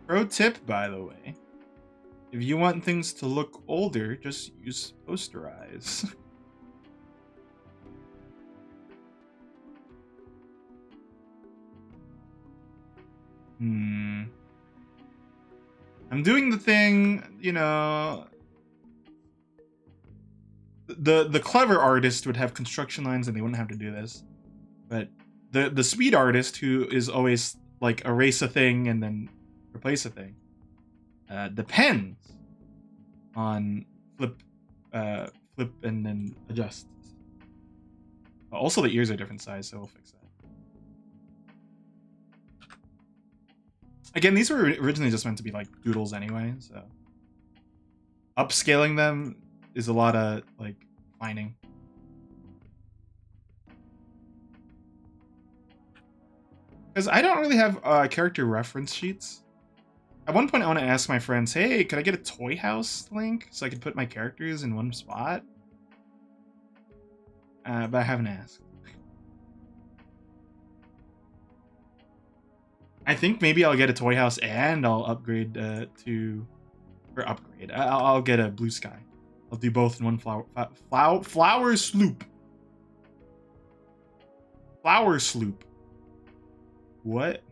Pro tip, by the way. If you want things to look older, just use posterize. I'm doing the thing, you know. The clever artist would have construction lines and they wouldn't have to do this. But the speed artist who is always like erase a thing and then replace a thing depends on flip and then adjust. Also, the ears are different size, so we'll fix that. Again, these were originally just meant to be like doodles anyway, so upscaling them is a lot of like finding. Because I don't really have character reference sheets. At one point, I want to ask my friends, hey, could I get a toy house link so I could put my characters in one spot? But I haven't asked. I think maybe I'll get a toy house and I'll upgrade I'll get a blue sky. I'll do both in one flower sloop. Flower sloop. What?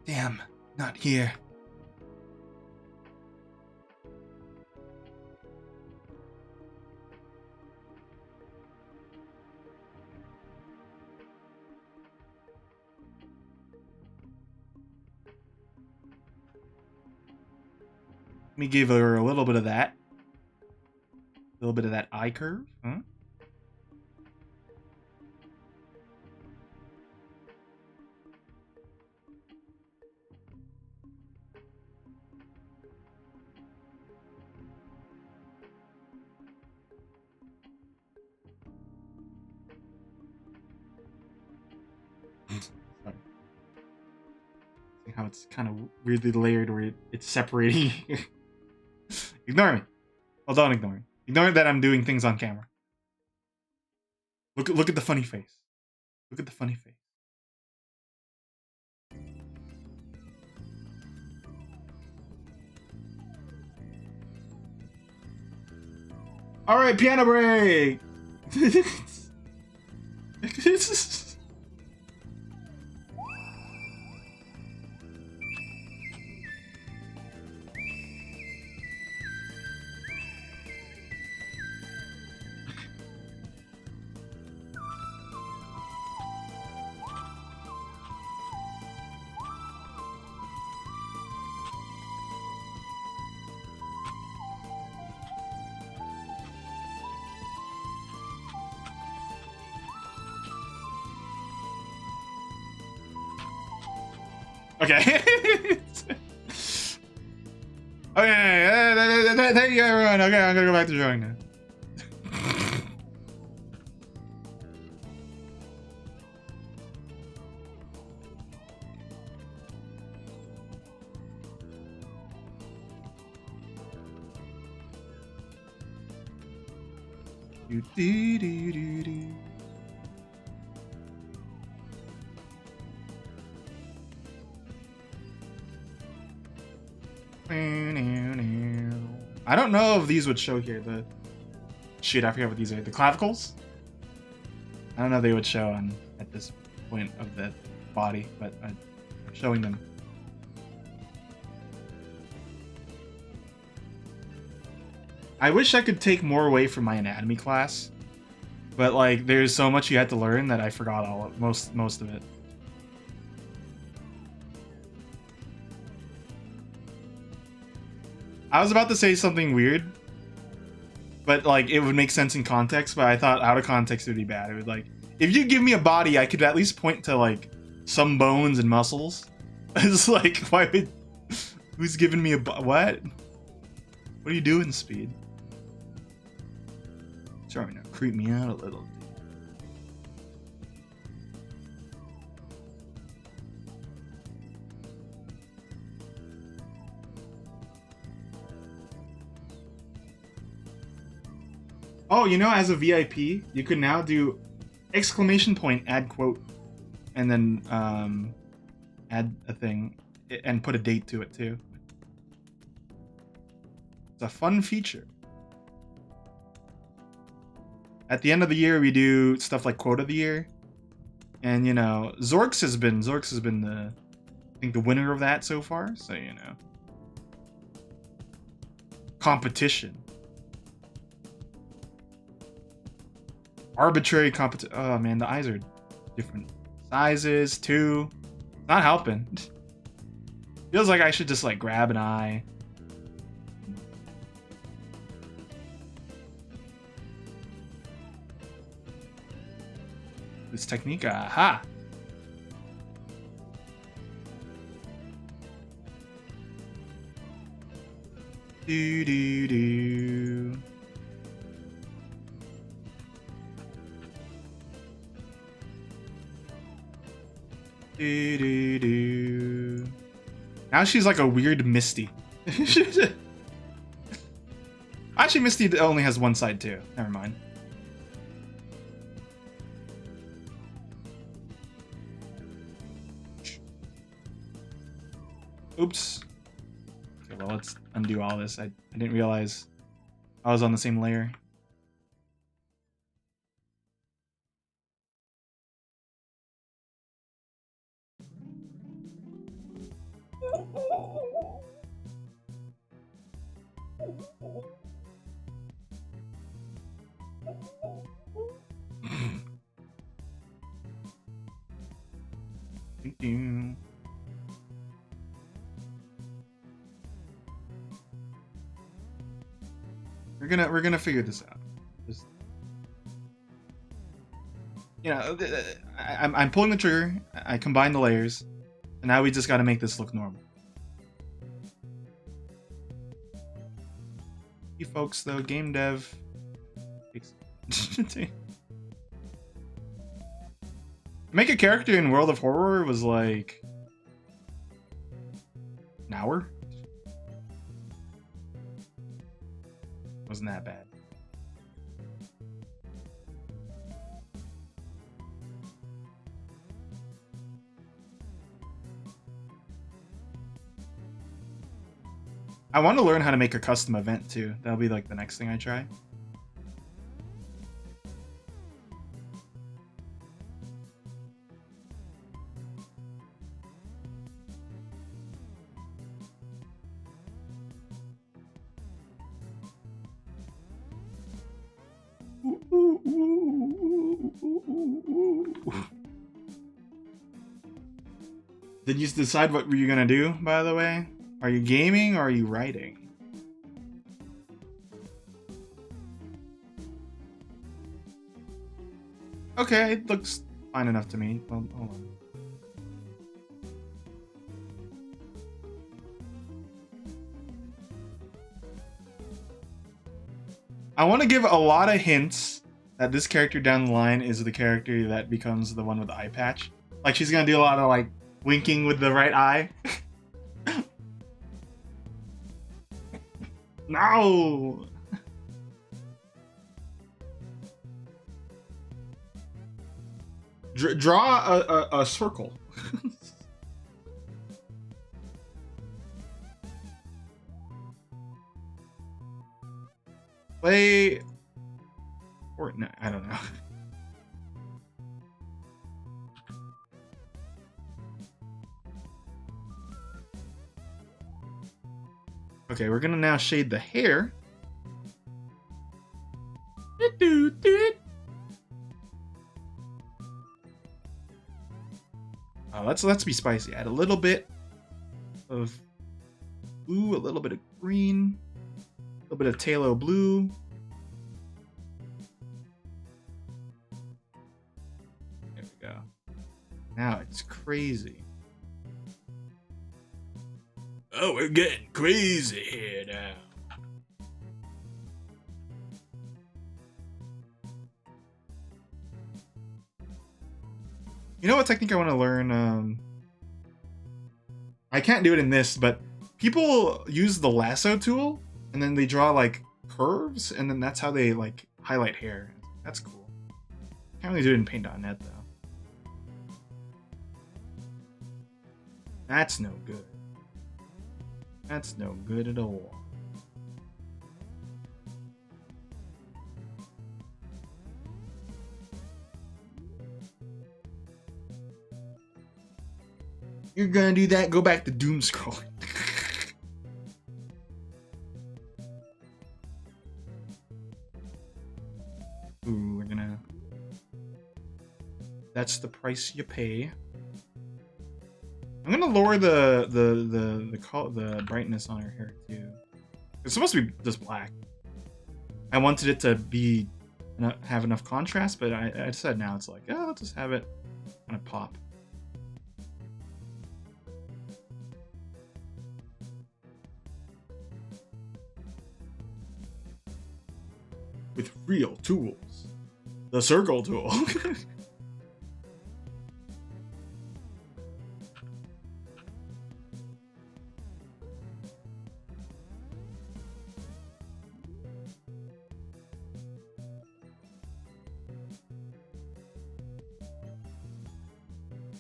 Damn, not here. Let me give her a little bit of that. A little bit of that eye curve, huh? Sorry. See how it's kind of weirdly layered where it's separating. Ignore me. Well, don't ignore me. Ignore that I'm doing things on camera. Look at the funny face. Look at the funny face. All right, piano break. Okay. Okay, thank you everyone. Okay, I'm gonna go back to drawing now. Do, do, do, do, do. I don't know if these would show here. The shit, I forget what these are. The clavicles. I don't know if they would show on at this point of the body, but I'm showing them. I wish I could take more away from my anatomy class, but like there's so much you had to learn that I forgot most of it. I was about to say something weird, but like it would make sense in context, but I thought out of context it would be bad. It would like, if you give me a body, I could at least point to like some bones and muscles. It's like, why would, who's giving me what? What are you doing, Speed? Sorry, now creep me out a little. Oh, you know, as a VIP, you can now do exclamation point, add quote, and then add a thing and put a date to it too. It's a fun feature. At the end of the year, we do stuff like quote of the year, and you know, Zorks has been the I think the winner of that so far. So you know, competition, arbitrary competition. Oh man, the eyes are different sizes too. Not helping. Feels like I should just like grab an eye. This technique, aha! Do do do. Do do do. Now she's like a weird Misty. Actually, Misty only has one side too. Never mind. Oops. Okay, well, let's undo all this. I didn't realize I was on the same layer. Thank you. We're gonna figure this out. Just, you know, I'm pulling the trigger. I combine the layers, and now we just got to make this look normal. You folks, though, game dev. Make a character in World of Horror was like an hour. Wasn't that bad. I want to learn how to make a custom event too. That'll be like the next thing I try. Did you decide what you're gonna do, by the way? Are you gaming or are you writing? Okay, it looks fine enough to me. Well, hold on. I want to give a lot of hints that this character down the line is the character that becomes the one with the eye patch. Like she's gonna do a lot of like winking with the right eye. No. Draw a circle. Play Fortnite. I don't know. Okay, we're gonna now shade the hair. Let's be spicy. Add a little bit of blue, a little bit of green, a little bit of Talo blue. There we go. Now it's crazy. Oh, we're getting crazy here now. You know what technique I want to learn? I can't do it in this, but people use the lasso tool and then they draw like curves and then that's how they like highlight hair. That's cool. Can't really do it in paint.net though. That's no good. That's no good at all. You're gonna do that? Go back to doom scrolling. Ooh, we're gonna. That's the price you pay. I'm gonna lower the brightness on her hair too. It's supposed to be just black. I wanted it to be have enough contrast, but I said now it's like, oh, let's just have it kind of pop. With real tools, the circle tool.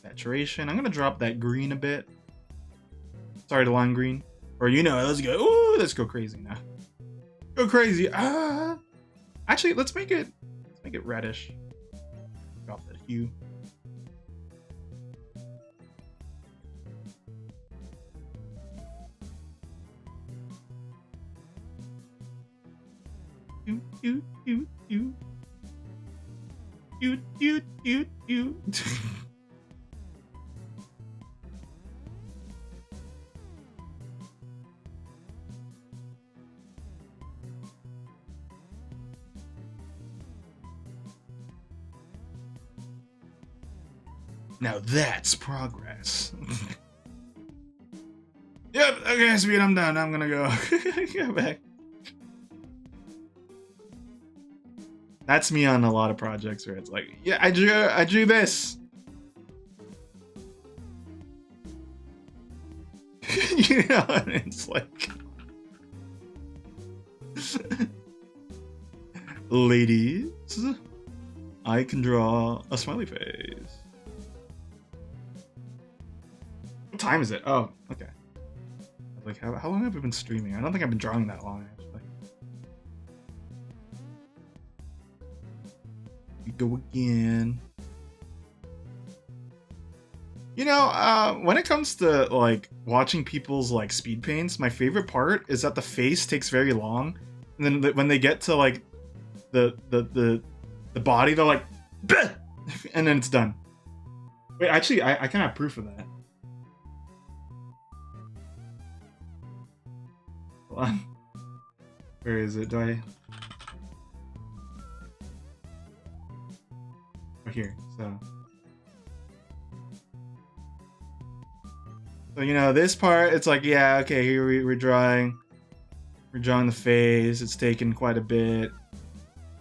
Saturation. I'm gonna drop that green a bit. Sorry, the lime green. Or let's go. Ooh, let's go crazy now. Go crazy. Actually, let's make it reddish. Drop that hue. Now that's progress. Yep, okay, speed, I'm done. I'm gonna go. Go back. That's me on a lot of projects where it's like, yeah, I drew this. And it's like ladies, I can draw a smiley face. What time is it? Oh, okay. Like, how long have I been streaming? I don't think I've been drawing that long, actually. We go again. When it comes to, like, watching people's, like, speed paints, my favorite part is that the face takes very long. And then when they get to, like, the body, they're like, bleh! And then it's done. Wait, actually, I can have proof of that. Hold on. Where is it? Do I... Oh, here. So, this part, it's like, yeah, okay, here we're drawing the face. It's taken quite a bit.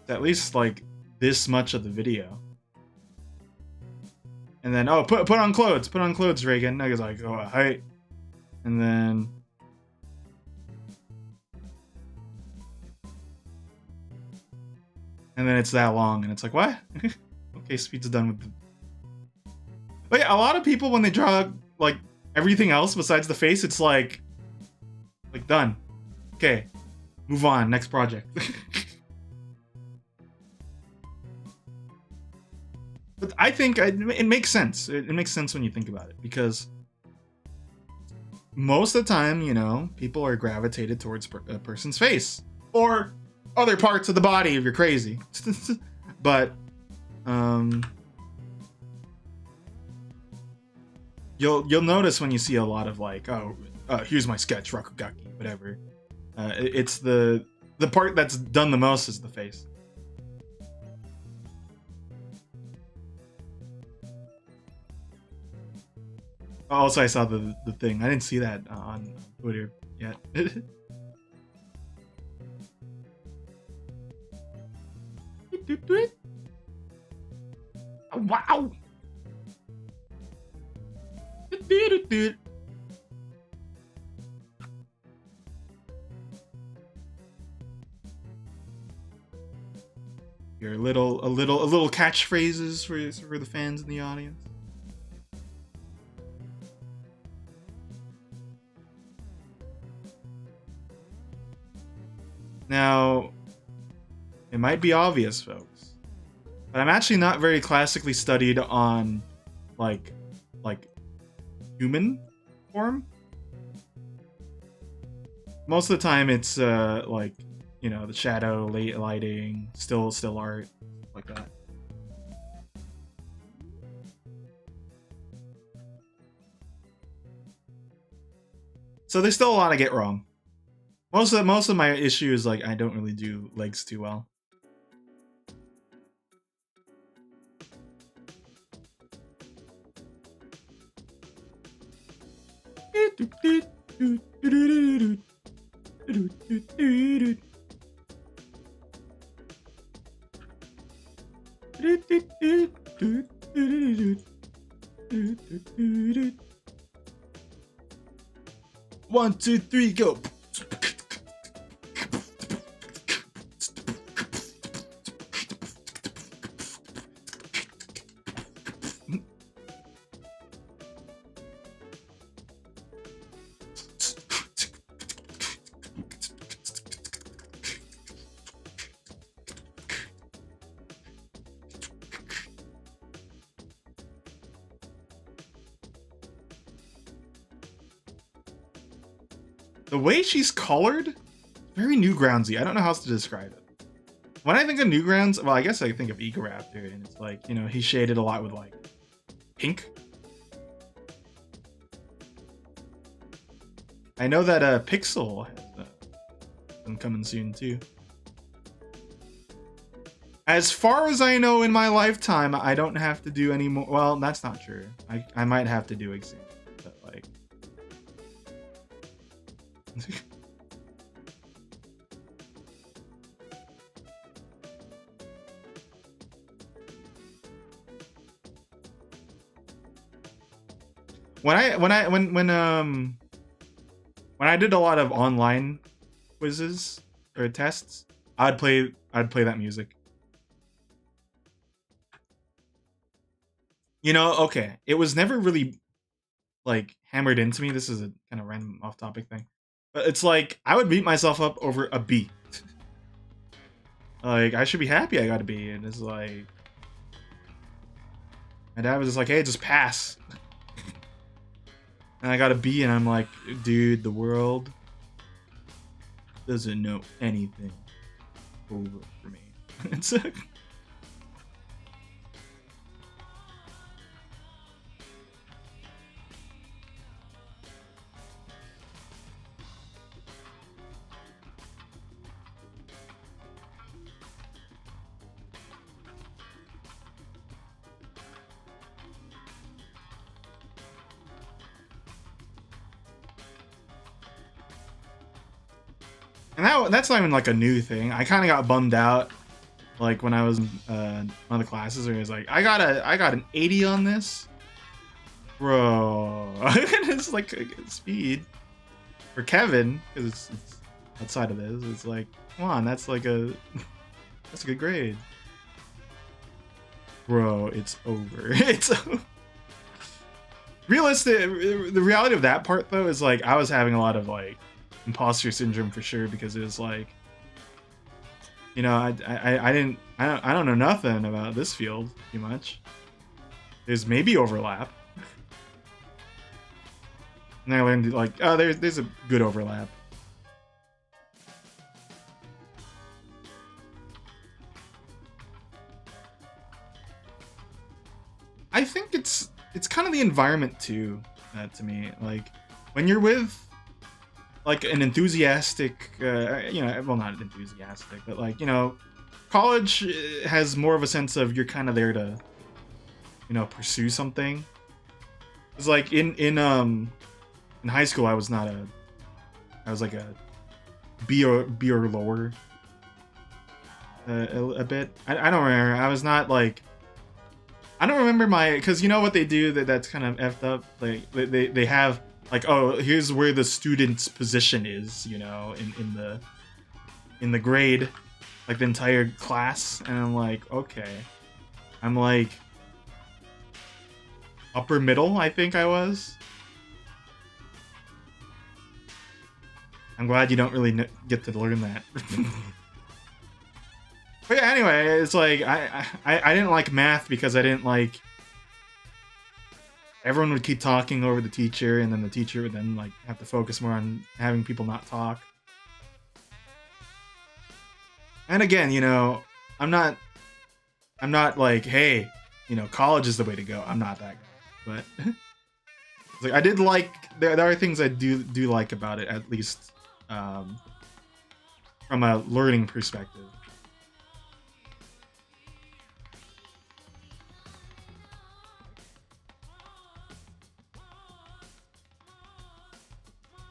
It's at least, like, this much of the video. And then, oh, put on clothes, Reagan. I was like, oh, height. And then... And then it's that long, and it's like, what? Okay, speed's done with the... But yeah, a lot of people, when they draw, like, everything else besides the face, it's like done. Okay, move on, next project. But I think it makes sense. It makes sense when you think about it, because most of the time, people are gravitated towards a person's face. Or other parts of the body if you're crazy. But you'll notice when you see a lot of like, oh, here's my sketch, Rakugaki, whatever. It's the part that's done the most is the face. Also, I saw the thing. I didn't see that on Twitter yet. Oh, wow. Your little catchphrases for the fans in the audience. Now, it might be obvious, folks, but I'm actually not very classically studied on like human form. Most of the time, it's like, you know, the shadow, late lighting, still art, like that. So there's still a lot to get wrong. Most of my issue is like I don't really do legs too well. One, two, three, go. The way she's colored, very Newgroundsy. I don't know how else to describe it. When I think of Newgrounds, well, I guess I think of Egoraptor, and it's like, you know, he shaded a lot with like pink. I know that Pixel has been coming soon too. As far as I know, in my lifetime, I don't have to do any more. Well, that's not true. I might have to do exams, but like. when I did a lot of online quizzes or tests, I'd play that music. You know, okay, it was never really like hammered into me. This is a kind of random off-topic thing, but it's like I would beat myself up over a B. Like I should be happy I got a B, and it's like my dad was just like, "Hey, just pass." And I got a B, and I'm like, "Dude, the world doesn't know anything over for me." It's and that's not even like a new thing. I kind of got bummed out, like when I was in one of the classes, where he was like, I got an 80 on this, bro." It's like speed for Kevin, because it's outside of this. It's like, come on, that's a good grade, bro. It's over. It's over. Realistic. The reality of that part though is like I was having a lot of like imposter syndrome for sure, because it was like, you know, I don't know nothing about this field too much. There's maybe overlap, and I learned like, oh, there's a good overlap. I think it's kind of the environment too, to me. Like when you're with like an enthusiastic, you know, well, not enthusiastic, but like, you know, college has more of a sense of you're kind of there to, you know, pursue something. It's like in high school, I was like a B or lower, a bit. I don't remember. I was not like. I don't remember because you know what they do that's kind of effed up. Like they have like, oh, here's where the student's position is, you know, in the grade, like the entire class, and I'm like, okay, I'm like upper middle, I think I was. I'm glad you don't really get to learn that. But yeah, anyway, it's like I didn't like math because I didn't like everyone would keep talking over the teacher, and then the teacher would then like have to focus more on having people not talk. And again, I'm not I'm not like, hey, college is the way to go. I'm not that guy. But like I did like there are things I do like about it, at least from a learning perspective.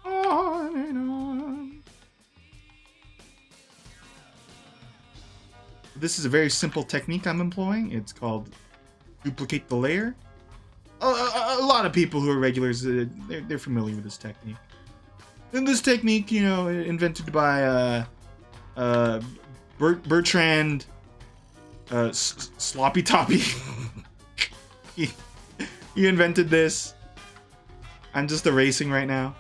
On and on. This is a very simple technique I'm employing. It's called duplicate the layer. A lot of people who are regulars, they're familiar with this technique. And this technique, invented by Bertrand Sloppy Toppy. he invented this. I'm just erasing right now.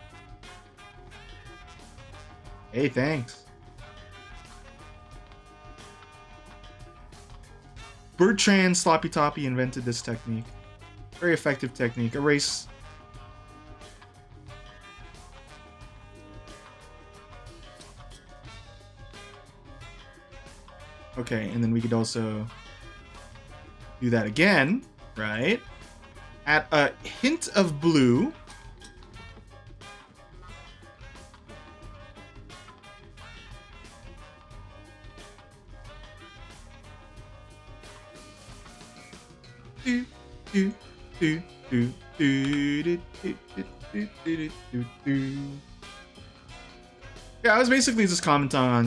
Hey, thanks. Bertrand Sloppy Toppy invented this technique. Very effective technique. Erase. Okay, and then we could also do that again, right? Add a hint of blue. Yeah, I was basically just commenting on,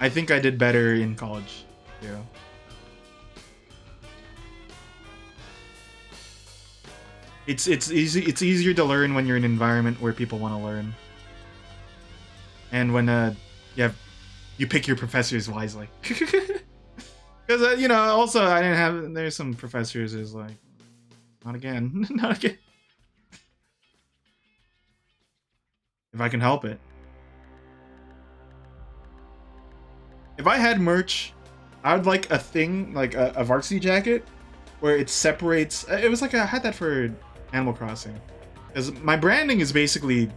I think I did better in college. Yeah. It's easier to learn when you're in an environment where people want to learn. And when you pick your professors wisely. Because also I didn't have. There's some professors who's like, not again, not again. If I can help it. If I had merch, I would like a thing like a varsity jacket where it separates. It was like I had that for Animal Crossing, because my branding is basically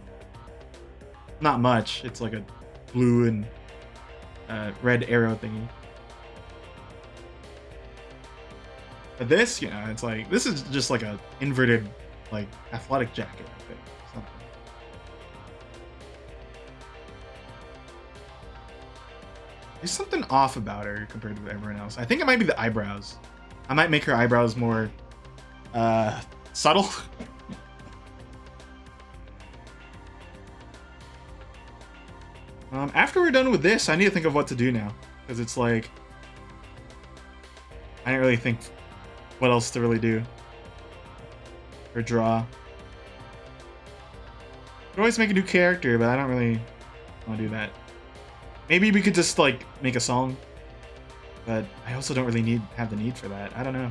not much. It's like a blue and red arrow thingy. But this, it's like, this is just like a inverted, like, athletic jacket, I think. Something. There's something off about her compared to everyone else. I think it might be the eyebrows. I might make her eyebrows more, subtle. After we're done with this, I need to think of what to do now. Because it's like, I didn't really think what else to really do. Or draw. Could always make a new character, but I don't really want to do that. Maybe we could just like make a song. But I also don't really have the need for that. I don't know.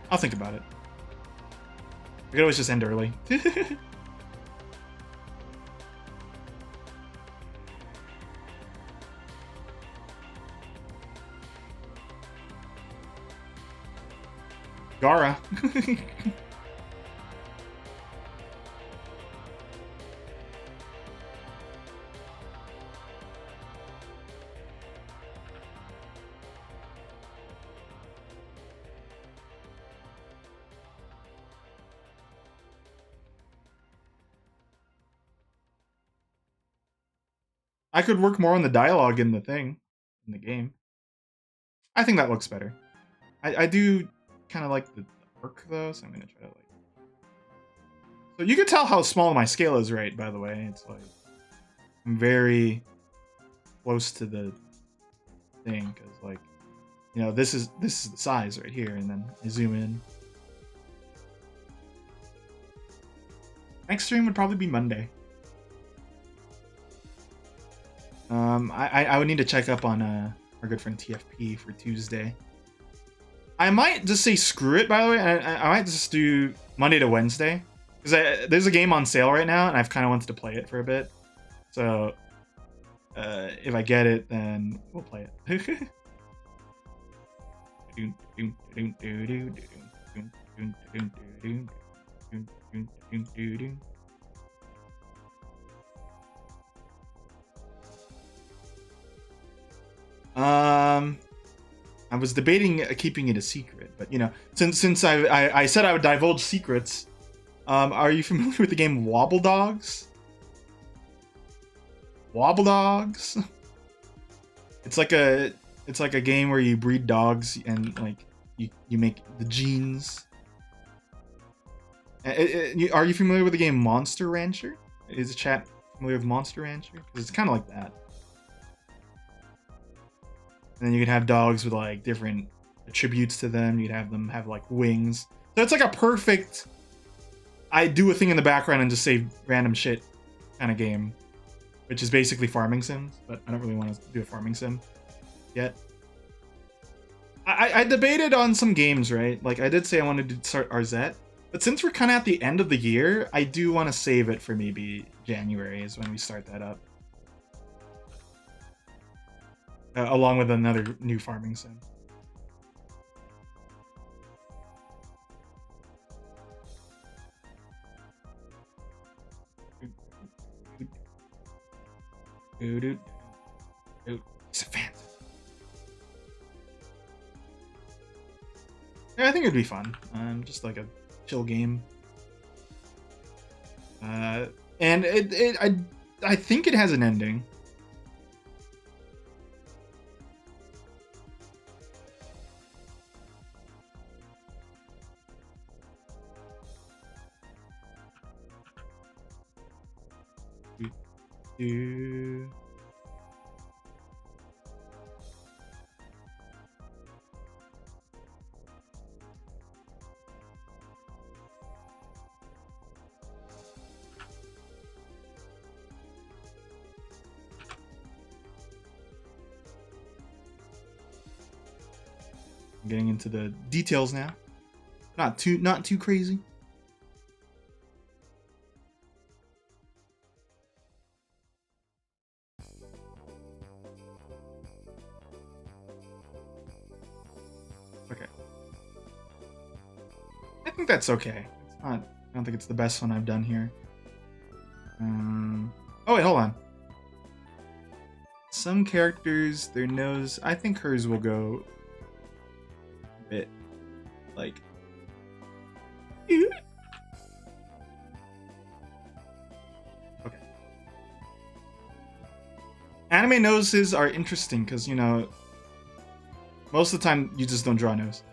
I'll think about it. We could always just end early. Gara. I could work more on the dialogue in the game. I think that looks better. I do kind of like the arc though, so I'm gonna try to like. So you can tell how small my scale is, right? By the way, it's like I'm very close to the thing because, like, this is the size right here, and then I zoom in. Next stream would probably be Monday. I would need to check up on our good friend TFP for Tuesday. I might just say screw it, by the way. I might just do Monday to Wednesday. Because there's a game on sale right now, and I've kind of wanted to play it for a bit. So, if I get it, then we'll play it. Um, I was debating keeping it a secret, but you know, since I said I would divulge secrets, are you familiar with the game Wobble Dogs? Wobble Dogs. It's like a game where you breed dogs and like you make the genes. Are you familiar with the game Monster Rancher? Is the chat familiar with Monster Rancher? Because it's kind of like that. And then you can have dogs with like different attributes to them. You'd have them have like wings. So it's like a perfect I do a thing in the background and just say random shit kind of game. Which is basically farming sims, but I don't really want to do a farming sim yet. I debated on some games, right? Like I did say I wanted to start Arzette, but since we're kind of at the end of the year, I do want to save it for maybe January is when we start that up. Along with another new farming sim. Dude, he's a fan. Yeah, I think it'd be fun. Just like a chill game. And I think it has an ending. I'm getting into the details now. Not too crazy. Okay. I think that's okay. It's not. I don't think it's the best one I've done here. Oh wait, hold on. Some characters, their nose. I think hers will go a bit like. Okay. Anime noses are interesting because you know most of the time you just don't draw a nose.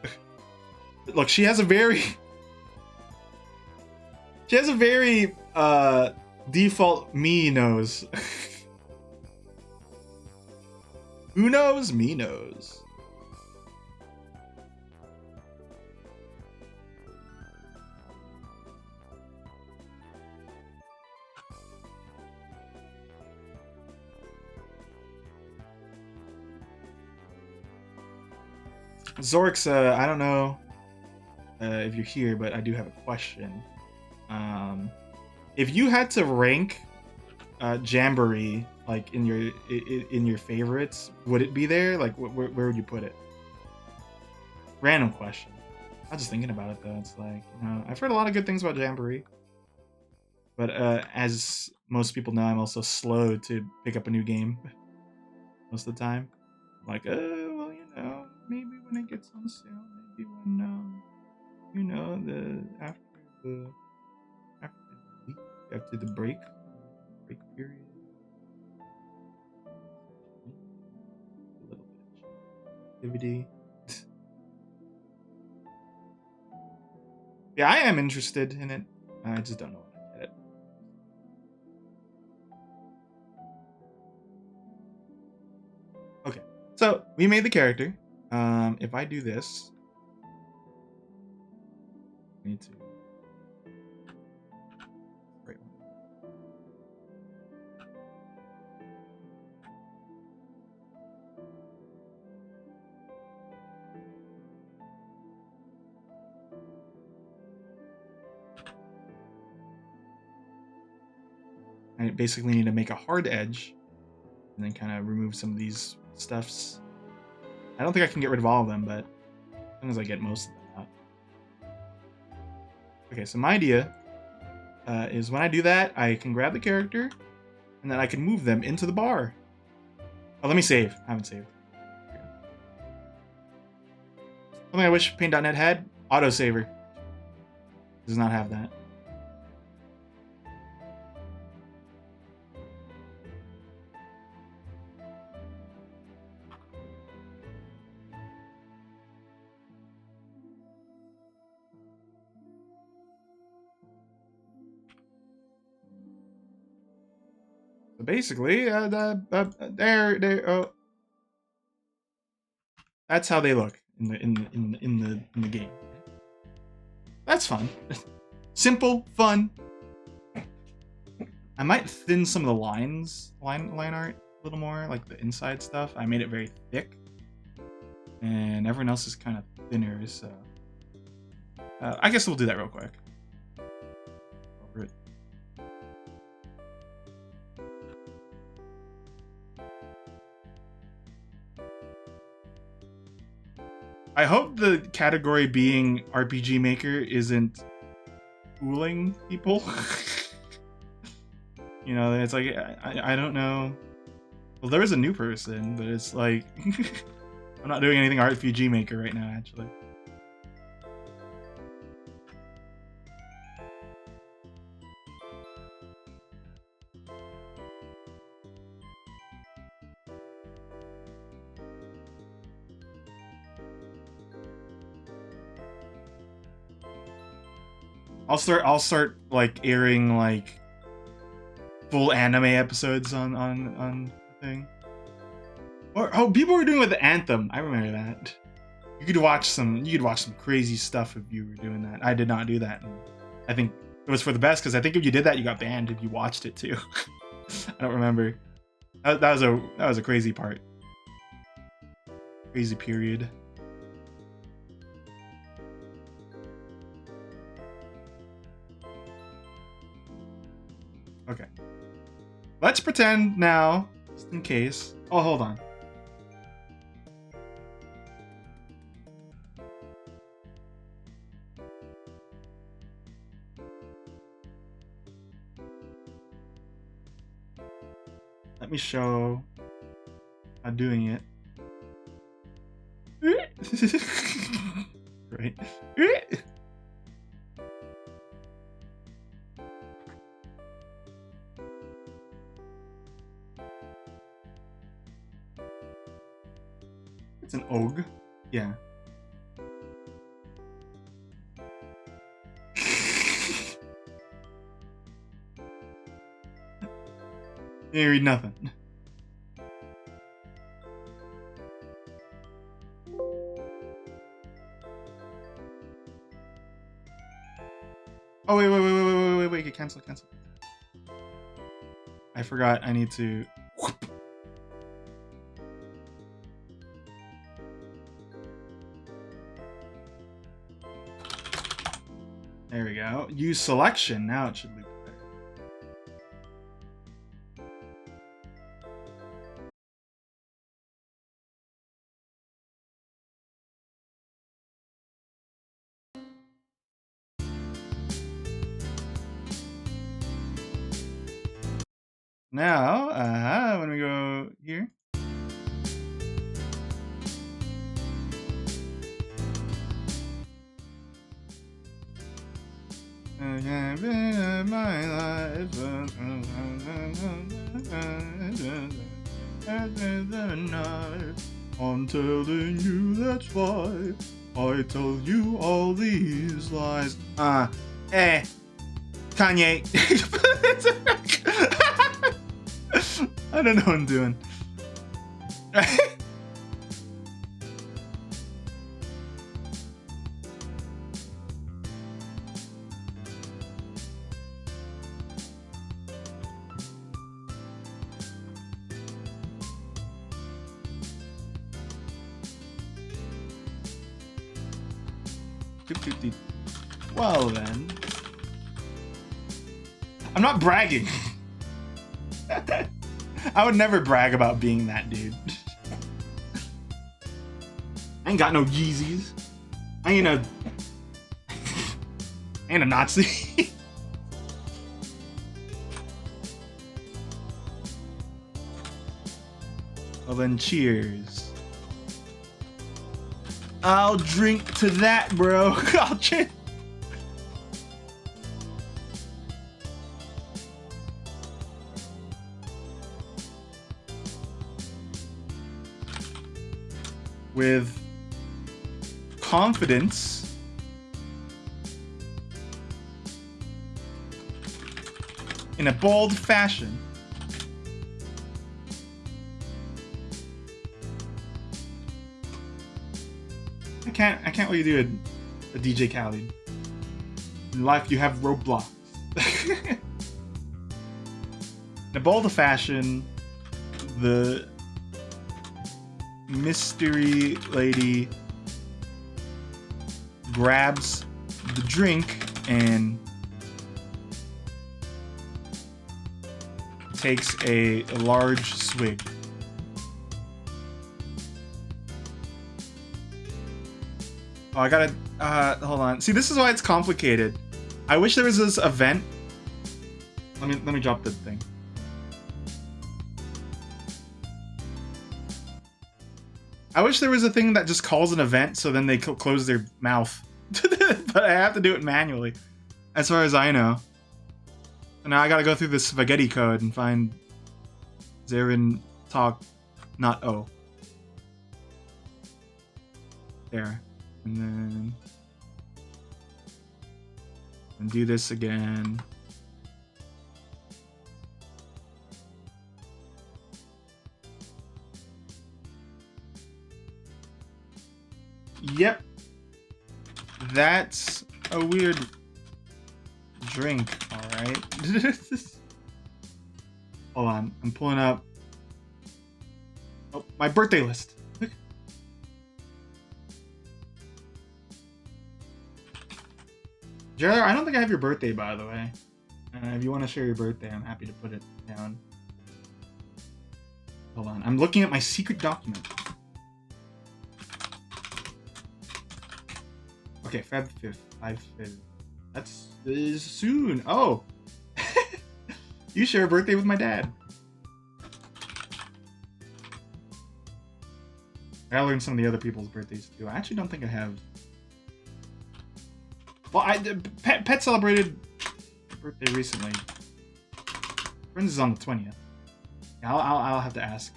Look, she has a very default me nose. Who knows? Me knows. Zorix, I don't know if you're here, but I do have a question. If you had to rank Jamboree like in your favorites, would it be there? Like, where would you put it? Random question. I was just thinking about it though. It's like, you know, I've heard a lot of good things about Jamboree, but as most people know, I'm also slow to pick up a new game most of the time. I'm like, well, you know, maybe when it gets on sale, maybe when you know, after the break period. A little bit of activity. Yeah, I am interested in it. I just don't know when I get it. Okay, so we made the character. If I do this, I need to. Right. I basically need to make a hard edge and then kind of remove some of these stuffs. I don't think I can get rid of all of them, but as long as I get most of them out. Okay, so my idea is when I do that, I can grab the character, and then I can move them into the bar. Oh, let me save. I haven't saved. Something I wish Paint.net had, autosaver. Does not have that. So basically, that's how they look in the game. That's fun. Simple, fun. I might thin some of the line art a little more, like the inside stuff. I made it very thick, and everyone else is kind of thinner. So I guess we'll do that real quick. Over it. I hope the category being RPG Maker isn't fooling people. You know, it's like, I don't know. Well, there is a new person, but it's like, I'm not doing anything RPG Maker right now, actually. I'll start like airing like full anime episodes on the thing. Or oh, people were doing it with Anthem. I remember that. You could watch some crazy stuff if you were doing that. I did not do that. And I think it was for the best because I think if you did that, you got banned if you watched it too. I don't remember. That was a crazy part. Crazy period. Okay. Let's pretend now, just in case. Oh, hold on. Let me show I'm doing it. Right. It's an ogre. Yeah. You didn't read nothing. Oh wait, cancel. I forgot I need to There we go. Use selection. Now it should loop there. Now, when we go here. My life I'm telling you that's why I tell you all these lies. Kanye. I don't know what I'm doing. Well then, I'm not bragging. I would never brag about being that dude. I ain't got no Yeezys. I ain't And a Nazi. Well then, cheers. I'll drink to that, bro. I'll cheers. With confidence, in a bold fashion, I can't really do a DJ Khaled. In life, you have roadblocks. In a bold fashion, the mystery lady grabs the drink and takes a large swig. Oh, I gotta hold on. See, this is why it's complicated. I wish there was this event. Let me drop the thing. I wish there was a thing that just calls an event so then they close their mouth. But I have to do it manually, as far as I know. And now I gotta go through the spaghetti code and find Zarin talk, not O. There. And then and do this again. Yep. That's a weird drink, alright? Hold on, I'm pulling up my birthday list. Jared, I don't think I have your birthday, by the way. If you want to share your birthday, I'm happy to put it down. Hold on, I'm looking at my secret document. Okay, Feb 5th, 5th. That's soon. Oh! You share a birthday with my dad. I gotta learn some of the other people's birthdays too. I actually don't think I have. Well, Pet celebrated birthday recently. Friends is on the 20th. Yeah, I'll have to ask.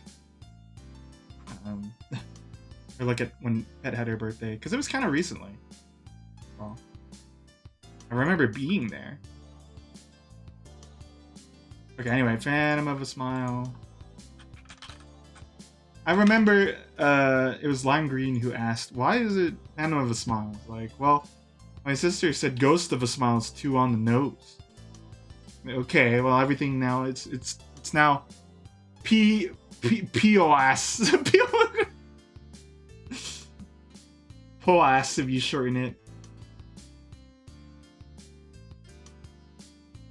Or look at when Pet had her birthday, because it was kind of recently. Well, I remember being there. Okay, anyway, Phantom of a Smile. I remember it was Lime Green who asked, why is it Phantom of a Smile? Like, well, my sister said Ghost of a Smile is too on the nose. Okay, well, everything now, it's now POS. POS if you shorten it.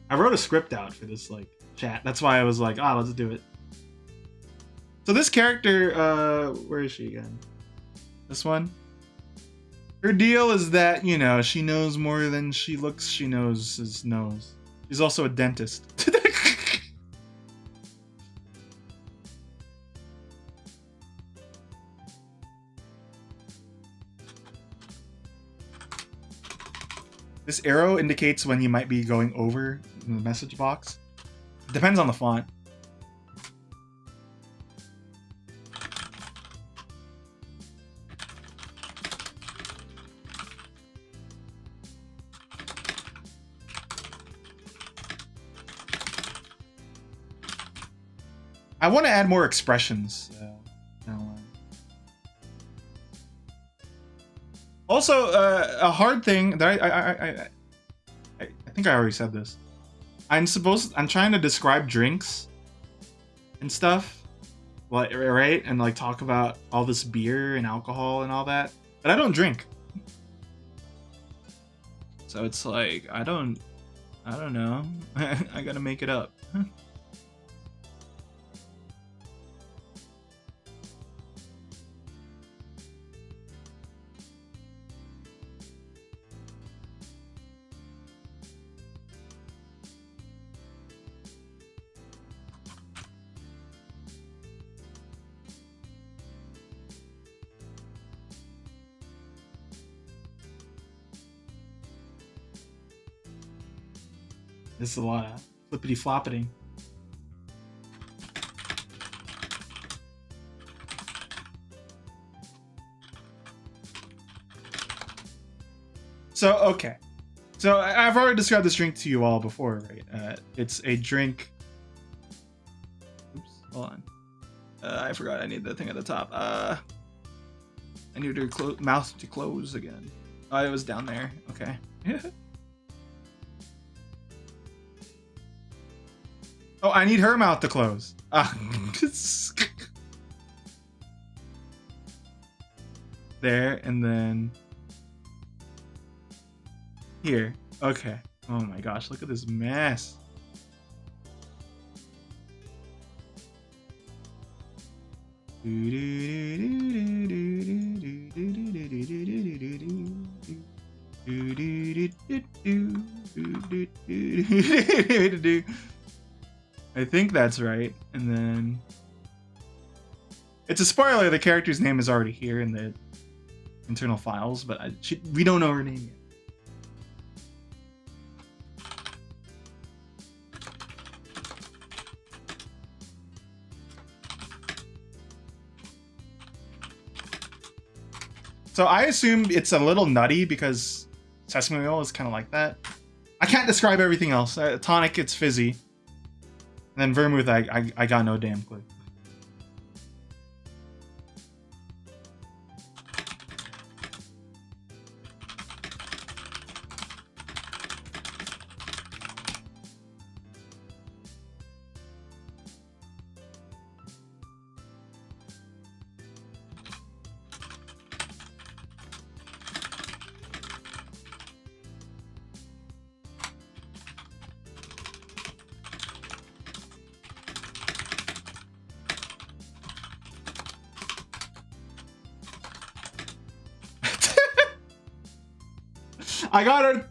I wrote a script out for this, like, chat. That's why I was like, let's do it. So this character, where is she again? This one? Her deal is that, you know, she knows more than she looks she knows his nose. She's also a dentist. This arrow indicates when you might be going over in the message box. It depends on the font. I want to add more expressions. Also, a hard thing that I think I already said this. I'm trying to describe drinks and stuff, like, right? And like talk about all this beer and alcohol and all that, but I don't drink. So it's like I don't know. I gotta make it up. This is a lot of flippity floppiting. So, okay. So, I've already described this drink to you all before, right? It's a drink. Oops, hold on. I forgot I need the thing at the top. I need to mouth to close again. Oh, it was down there. Okay. Oh, I need her mouth to close. There, and then here. Okay. Oh my gosh, look at this mess. I think that's right. And then it's a spoiler. The character's name is already here in the internal files, but we don't know her name yet. So I assume it's a little nutty because sesame oil is kind of like that. I can't describe everything else. Tonic, it's fizzy. And then vermouth, I got no damn clue.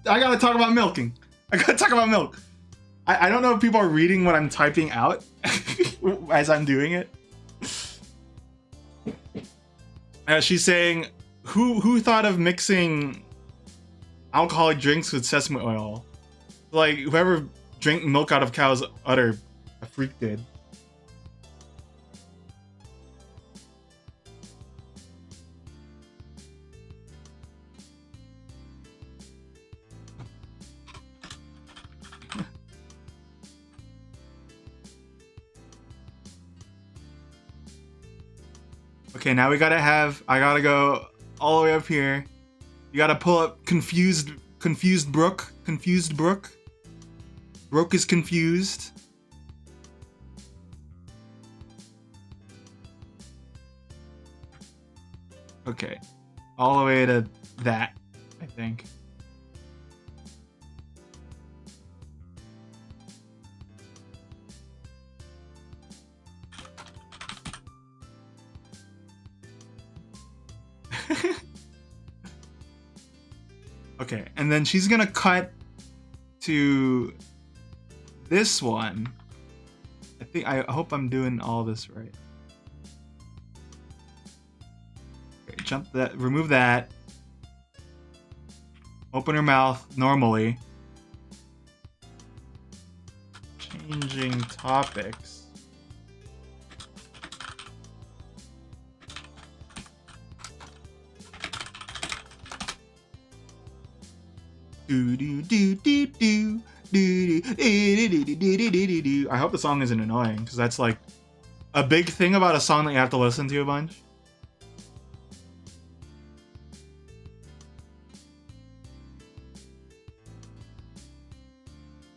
I gotta talk about milking. I gotta talk about milk. I don't know if people are reading what I'm typing out as I'm doing it. She's saying, who thought of mixing alcoholic drinks with sesame oil? Like, whoever drank milk out of cow's udder, a freak did. Okay, now I gotta go all the way up here. You gotta pull up confused Brooke. Confused Brooke. Brooke is confused. Okay. All the way to that, I think. Okay, and then she's gonna cut to this one. I hope I'm doing all this right. Okay, remove that. Open her mouth normally. Changing topics. I hope the song isn't annoying, because that's like a big thing about a song that you have to listen to a bunch.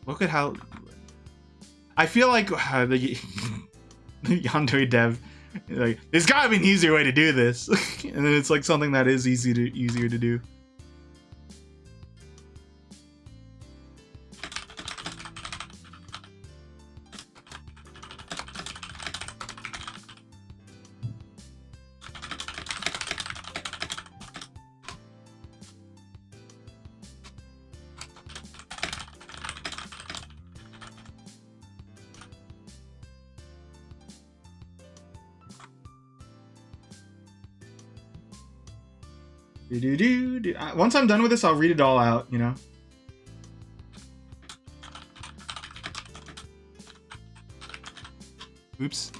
Look at how I feel like the Yandere dev, like, there's gotta be an easier way to do this. And then it's like something that is easier to do. Once I'm done with this, I'll read it all out, you know? Oops.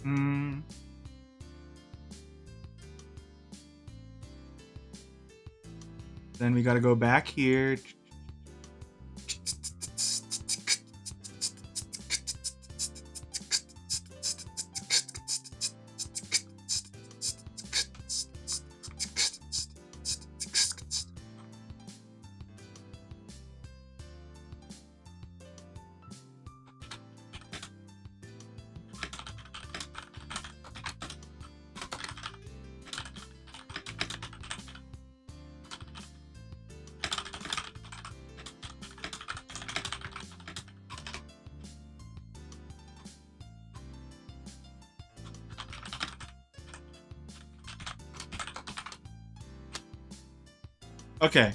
Hmm. Then we gotta go back here. Okay.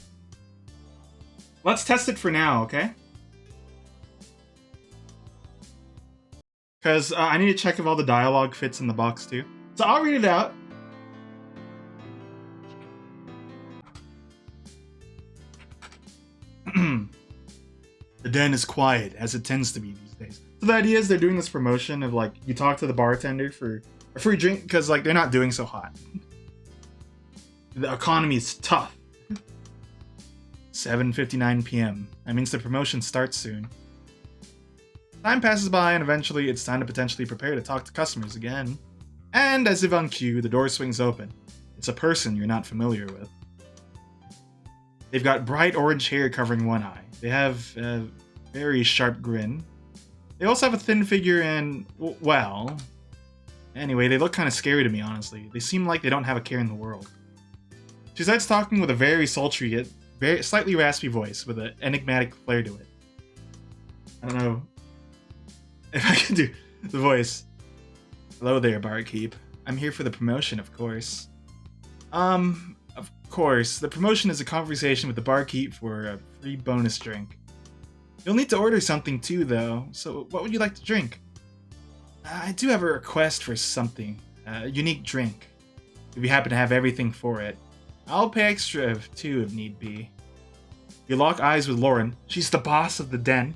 Let's test it for now, okay? Because I need to check if all the dialogue fits in the box too. So I'll read it out. The den is quiet, as it tends to be these days. So the idea is they're doing this promotion of like, you talk to the bartender for a free drink, because like they're not doing so hot. The economy is tough. 7:59 p.m. That means the promotion starts soon. Time passes by and eventually it's time to potentially prepare to talk to customers again. And as if on cue, the door swings open. It's a person you're not familiar with. They've got bright orange hair covering one eye. They have a very sharp grin. They also have a thin figure and, well... Anyway, they look kind of scary to me, honestly. They seem like they don't have a care in the world. She starts talking with a very sultry yet very slightly raspy voice with an enigmatic flair to it. I don't know if I can do the voice. Hello there, barkeep. I'm here for the promotion, of course. Of course. The promotion is a conversation with the barkeep for a free bonus drink. You'll need to order something too, though. So what would you like to drink? I do have a request for something. A unique drink. If you happen to have everything for it. I'll pay extra too if need be. You lock eyes with Lauren. She's the boss of the den.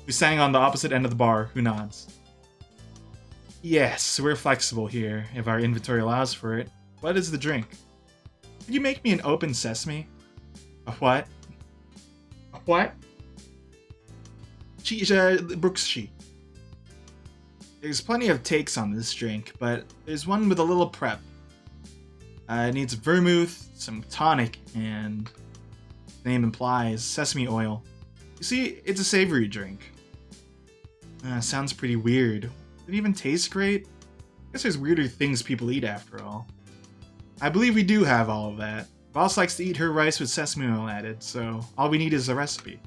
Who sang on the opposite end of the bar, who nods. Yes, we're flexible here, if our inventory allows for it. What is the drink? Could you make me an open sesame? A what? A what? Brooks she. There's plenty of takes on this drink, but there's one with a little prep. It needs vermouth, some tonic, and the name implies sesame oil. You see, it's a savory drink. Sounds pretty weird. Did it even taste great? I guess there's weirder things people eat after all. I believe we do have all of that. Boss likes to eat her rice with sesame oil added, so all we need is a recipe.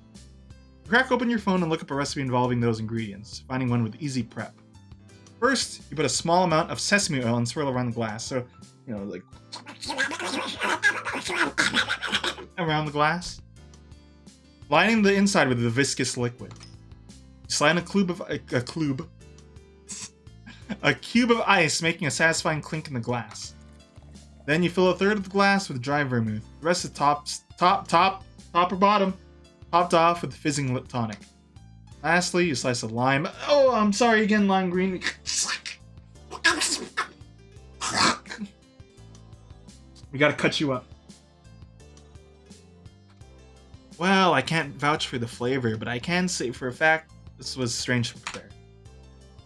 Crack open your phone and look up a recipe involving those ingredients, finding one with easy prep. First, you put a small amount of sesame oil and swirl around the glass, so, you know, like... around the glass. Lining the inside with the viscous liquid. Slide a cube of ice, making a satisfying clink in the glass. Then you fill a third of the glass with dry vermouth. The rest is top or bottom, topped off with fizzing lip tonic. Lastly, you slice a lime. Oh, I'm sorry again, lime green. We gotta cut you up. Well, I can't vouch for the flavor, but I can say for a fact this was strange to prepare.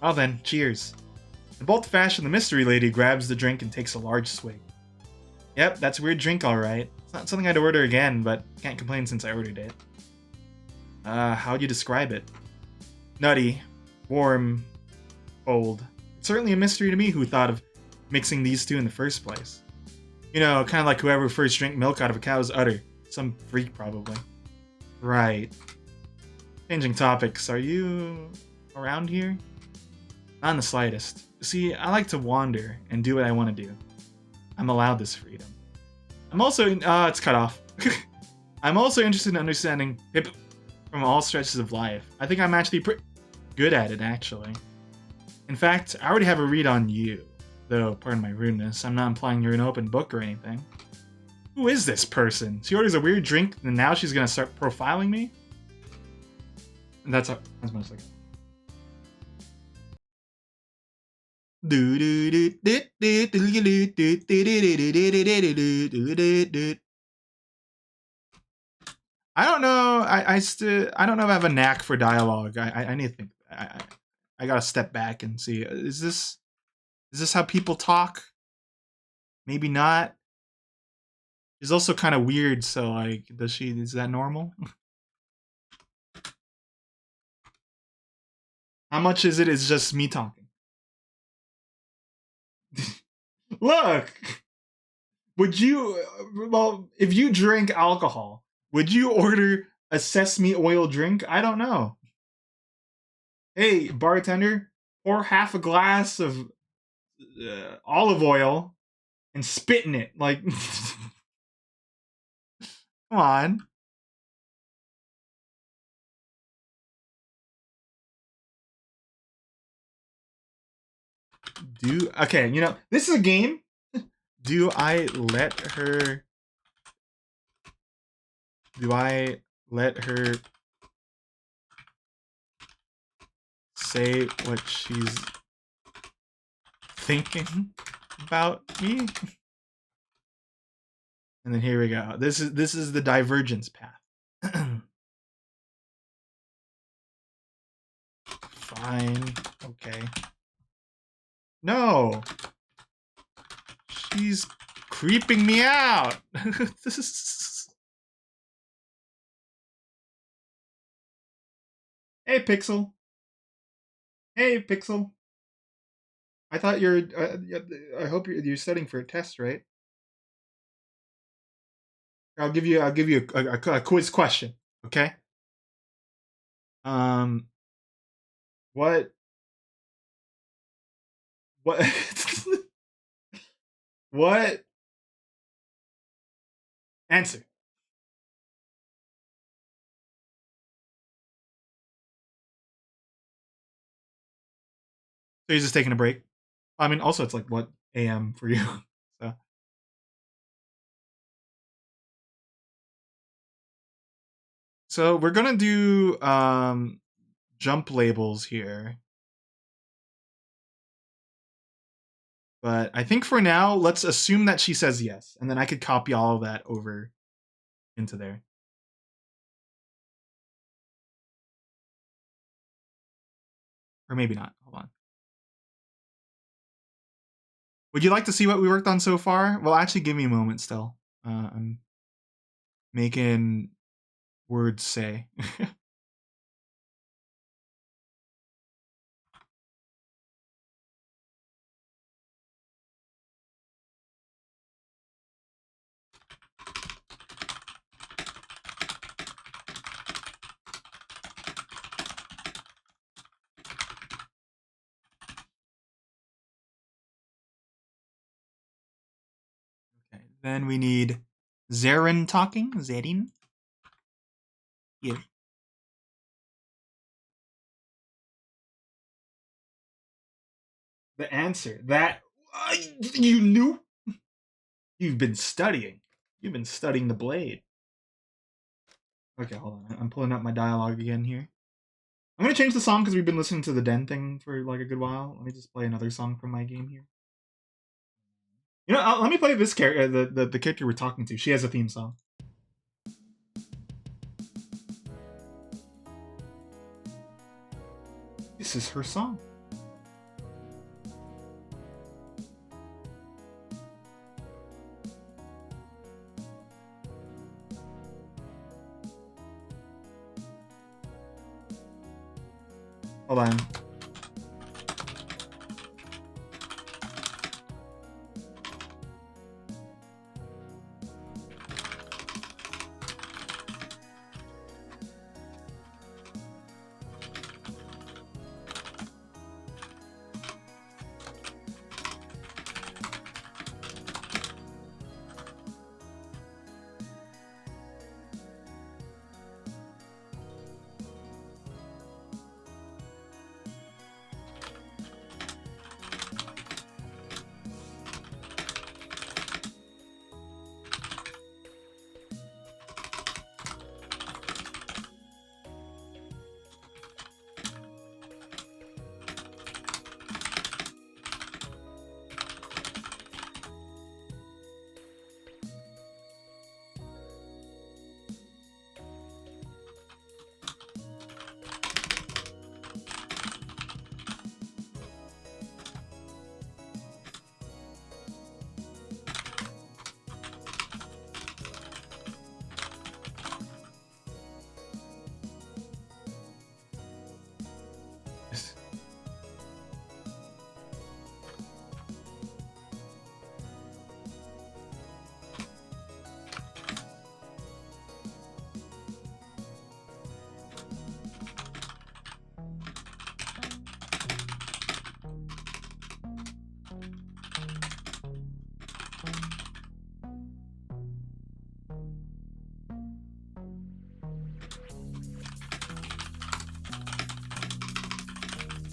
Well then, cheers. In bold fashion, the mystery lady grabs the drink and takes a large swig. Yep, that's a weird drink alright. It's not something I'd order again, but can't complain since I ordered it. How would you describe it? Nutty, warm, cold. It's certainly a mystery to me who thought of mixing these two in the first place. You know, kind of like whoever first drank milk out of a cow's udder. Some freak, probably. Right. Changing topics, are you around here? Not in the slightest. See, I like to wander and do what I want to do. I'm allowed this freedom. I'm also, it's cut off. I'm also interested in understanding hip from all stretches of life. I think I'm actually pretty good at it, actually. In fact, I already have a read on you. Though, pardon my rudeness, I'm not implying you're an open book or anything. Who is this person? She orders a weird drink, and now she's gonna start profiling me? And that's much like I don't know. I don't know if I have a knack for dialogue. I need to think. I gotta step back and see. Is this how people talk? Maybe not. She's also kind of weird. So like, is that normal? How much is it? Is just me talking. Look, would you? Well, if you drink alcohol, would you order a sesame oil drink? I don't know. Hey, bartender, pour half a glass of olive oil and spit in it. Like, come on. Okay, you know, this is a game. Do I let her say what she's thinking about me? And then here we go. This is the divergence path. Fine. Okay. No. She's creeping me out. Hey, Pixel. Hey, Pixel. I thought you're. I hope you're studying for a test, right? I'll give you a quiz question. Okay. Um. What? What? What? Answer. So you're just taking a break. I mean, also it's like what a.m. for you. So. So we're gonna do jump labels here. But I think for now, let's assume that she says yes, and then I could copy all of that over into there. Or maybe not. Hold on. Would you like to see what we worked on so far? Well, actually, give me a moment still. I'm making words say. Okay, then we need Zarin talking. Zarin. Here. The answer. That you knew? You've been studying. You've been studying the blade. Okay, hold on. I'm pulling up my dialogue again here. I'm gonna change the song because we've been listening to the Den thing for like a good while. Let me just play another song from my game here. You know, let me play this character, the character we're talking to. She has a theme song. This is her song. Hold on.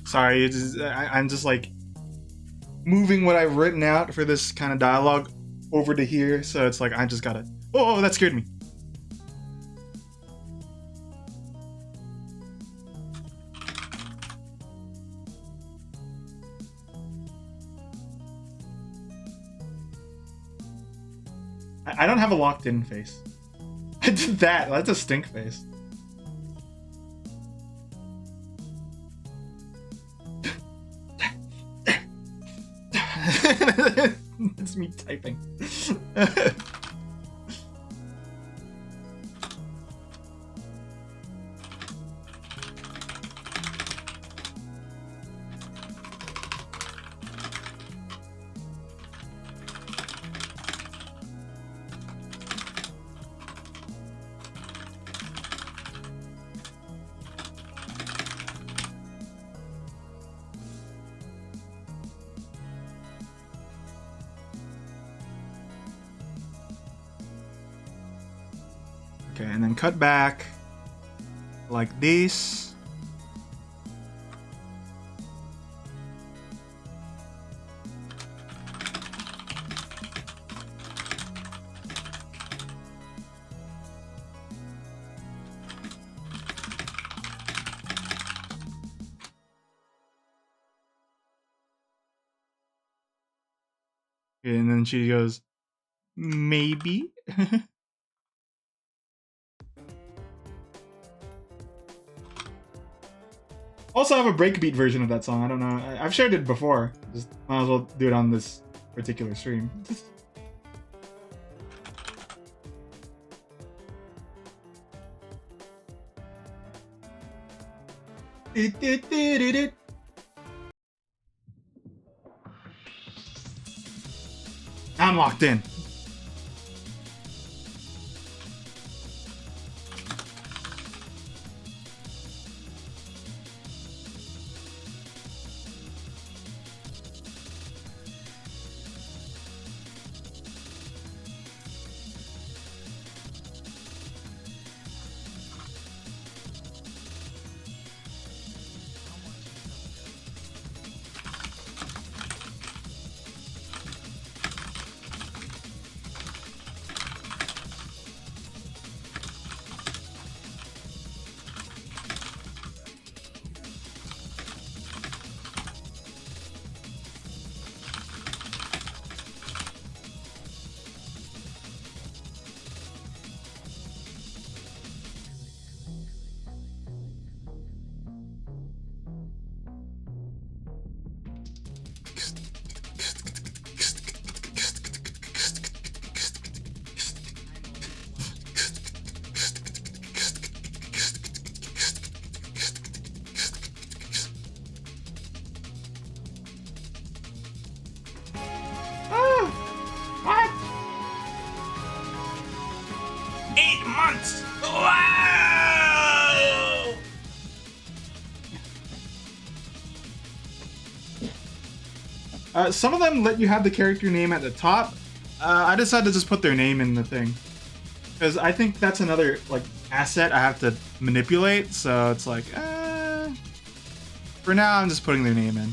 Sorry, I'm just like moving what I've written out for this kind of dialogue over to here, so it's like I just gotta. Oh, that scared me. I don't have a locked-in face. I did that. That's a stink face. It's me typing. Okay, and then cut back like this. And then she goes, maybe. Also have a breakbeat version of that song. I don't know. I've shared it before. Just might as well do it on this particular stream. I'm locked in. Wow! Some of them let you have the character name at the top. I decided to just put their name in the thing because I think that's another like asset I have to manipulate. So it's like, for now, I'm just putting their name in.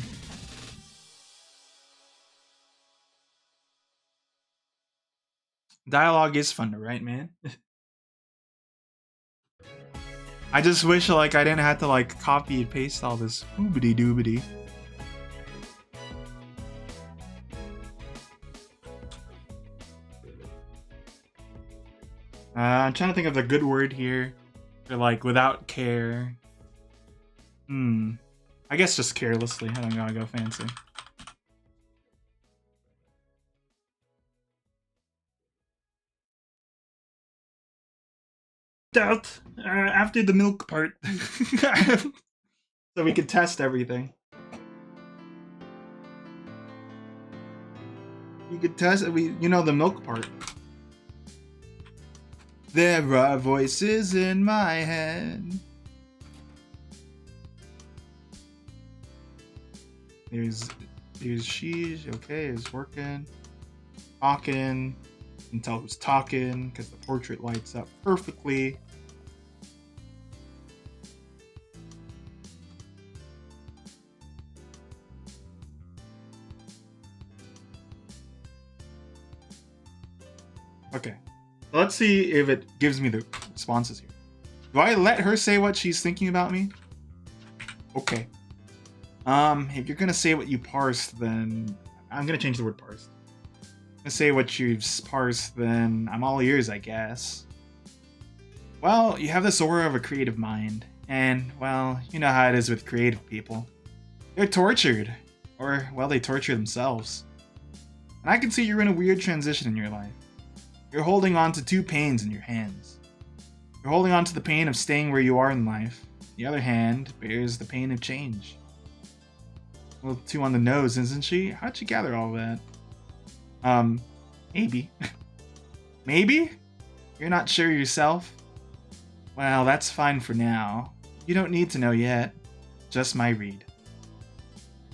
Dialogue is fun to write, man. I just wish like I didn't have to like copy and paste all this oobity doobity. I'm trying to think of a good word here for like without care. I guess just carelessly. I don't gotta go fancy. Doubt after the milk part, so we can test everything. You could test you know the milk part. There are voices in my head. Here's she. Okay, is working, talking. You can tell who's talking because the portrait lights up perfectly. Okay, let's see if it gives me the responses here. Do I let her say what she's thinking about me? Okay. If you're gonna say what you parsed, then I'm gonna change the word parsed. I'm gonna say what you've parsed, then I'm all ears, I guess. Well, you have this aura of a creative mind, and, well, you know how it is with creative people. They're tortured. Or, well, they torture themselves. And I can see you're in a weird transition in your life. You're holding on to two pains in your hands. You're holding on to the pain of staying where you are in life. The other hand bears the pain of change. A little too on the nose, isn't she? How'd you gather all that? Maybe. Maybe? You're not sure yourself? Well, that's fine for now. You don't need to know yet. Just my read.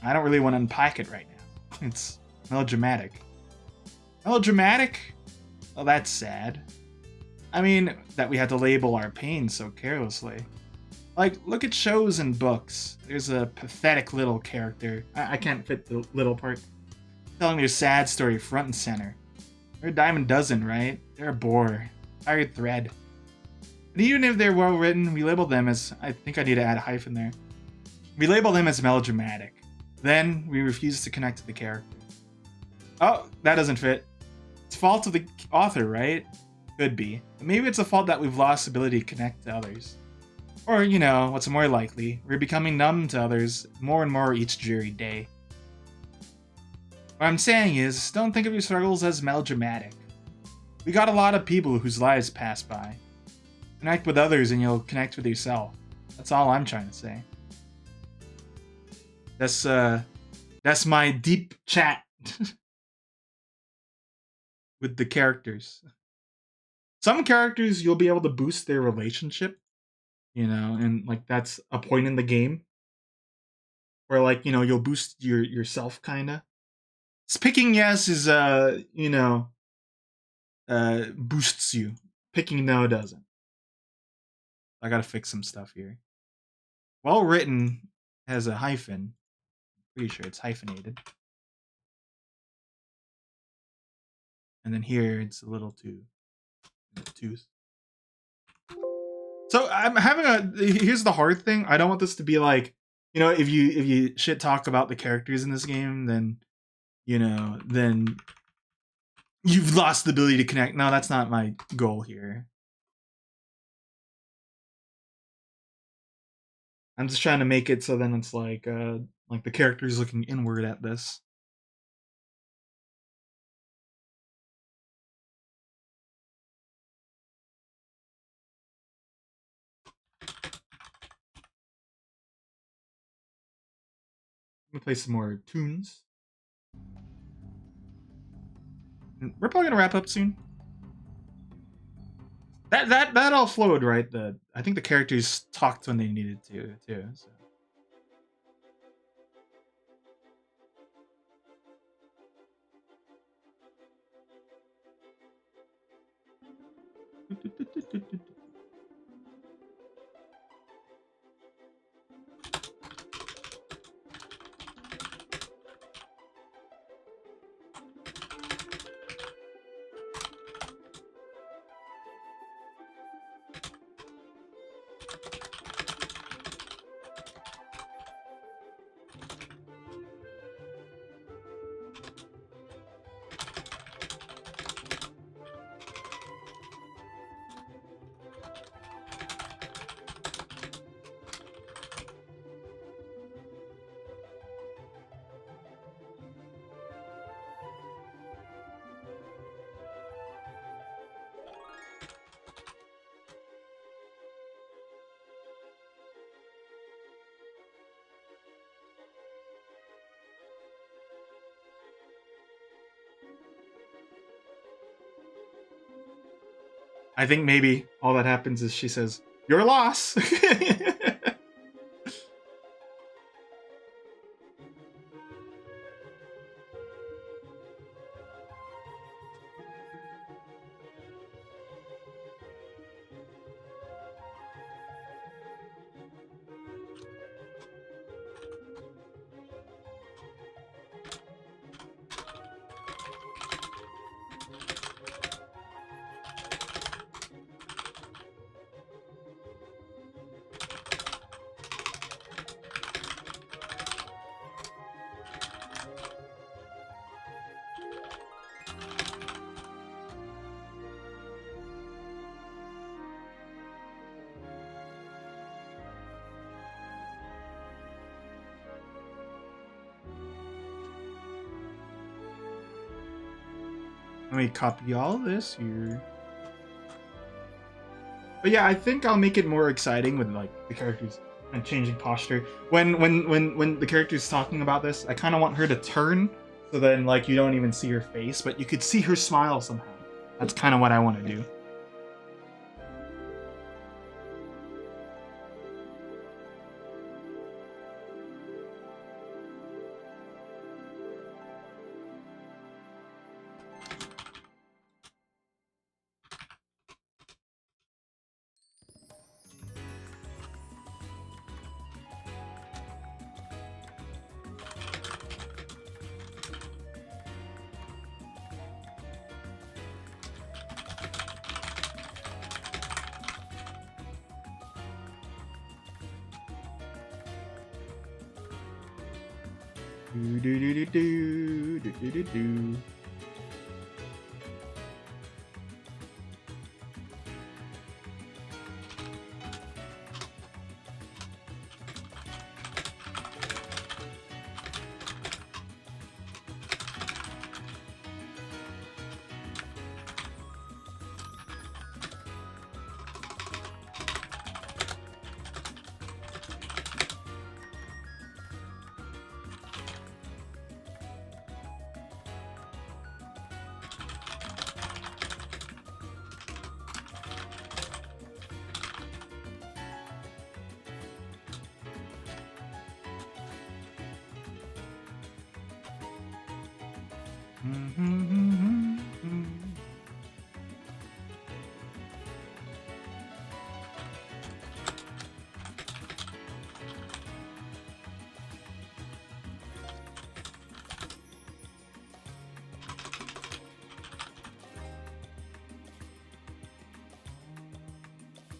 I don't really want to unpack it right now. It's melodramatic. Melodramatic? Well, that's sad. I mean, that we had to label our pain so carelessly. Like, look at shows and books. There's a pathetic little character. I can't fit the little part. Telling their sad story front and center. They're a dime a dozen, right? They're a bore. Tired thread. And even if they're well written, we label them as... I think I need to add a hyphen there. We label them as melodramatic. Then, we refuse to connect to the character. Oh, that doesn't fit. It's fault of the author, right? Could be. But maybe it's a fault that we've lost the ability to connect to others. Or, you know, what's more likely, we're becoming numb to others more and more each dreary day. What I'm saying is, don't think of your struggles as melodramatic. We got a lot of people whose lives pass by. Connect with others and you'll connect with yourself. That's all I'm trying to say. That's my deep chat with the characters. Some characters you'll be able to boost their relationship, you know, and like that's a point in the game where like, you know, you'll boost yourself kinda. Picking yes is you know, boosts you. Picking no doesn't. I gotta fix some stuff here. Well written has a hyphen. Pretty sure it's hyphenated. And then here it's a little too tooth. So I'm having here's the hard thing. I don't want this to be like, you know, if you shit talk about the characters in this game, then you know, then you've lost the ability to connect. No, that's not my goal here. I'm just trying to make it so then it's like the character's looking inward at this. Let me play some more tunes. We're probably gonna wrap up soon. That all flowed right. I think the characters talked when they needed to too. So. I think maybe all that happens is she says, "Your loss." Let me copy all this here. But yeah, I think I'll make it more exciting with like the characters and changing posture. When the character's talking about this, I kind of want her to turn so then like you don't even see her face, but you could see her smile somehow. That's kind of what I want to do. Do do do do do do do do.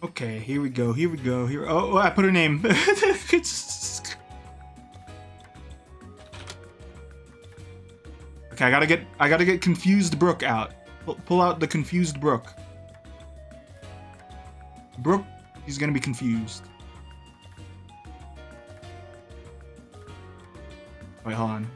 Okay, here we go. Here we go. Here. Oh, I put her name. Okay, I gotta get confused Brooke out. Pull out the confused Brooke. Brooke, he's gonna be confused. Wait, hold on.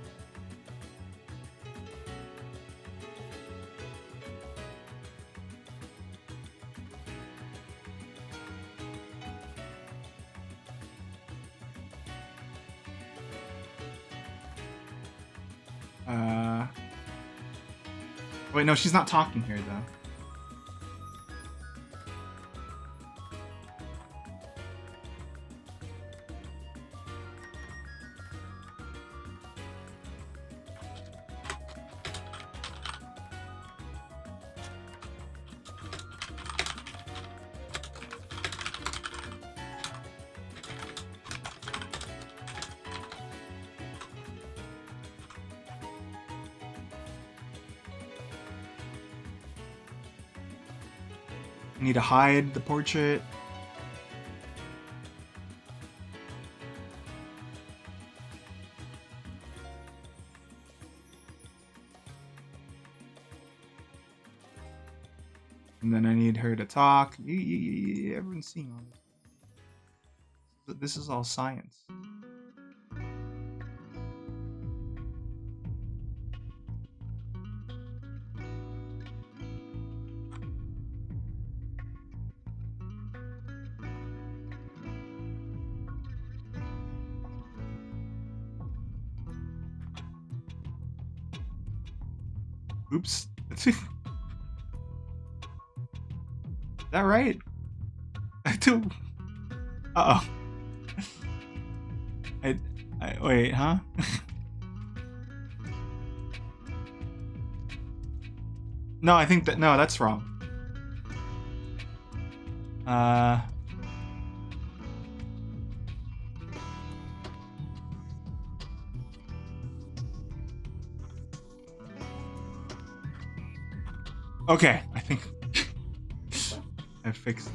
Wait, no, she's not talking here though. I need to hide the portrait. And then I need her to talk. Everyone's seeing all this. This is all science. Oops. Is that right? I do. Uh oh. I wait, huh? No, I think that no, that's wrong. Okay, I think I fixed it.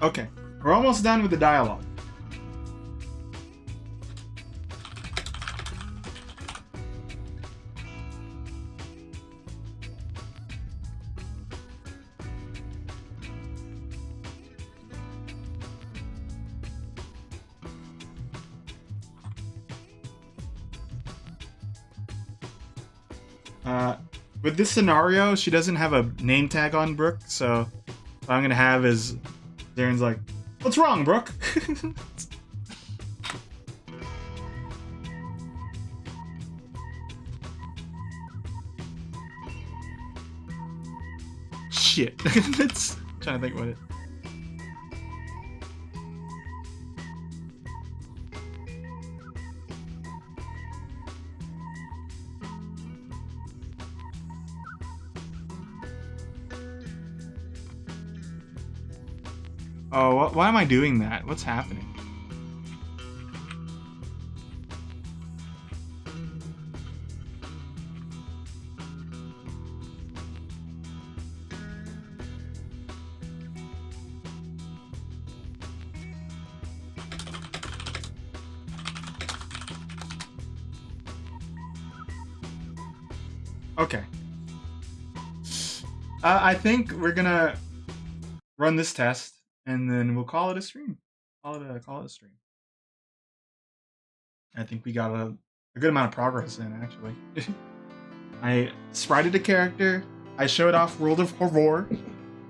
Okay, we're almost done with the dialogue. With this scenario, she doesn't have a name tag on Brooke, so what I'm gonna have is Darren's like, "What's wrong, Brooke?" Shit. It's trying to think what it. Oh, why am I doing that? What's happening? Okay. I think we're gonna run this test, and then we'll call it a stream. Call it a stream. I think we got a good amount of progress in, actually. I sprited a character, I showed off World of Horror,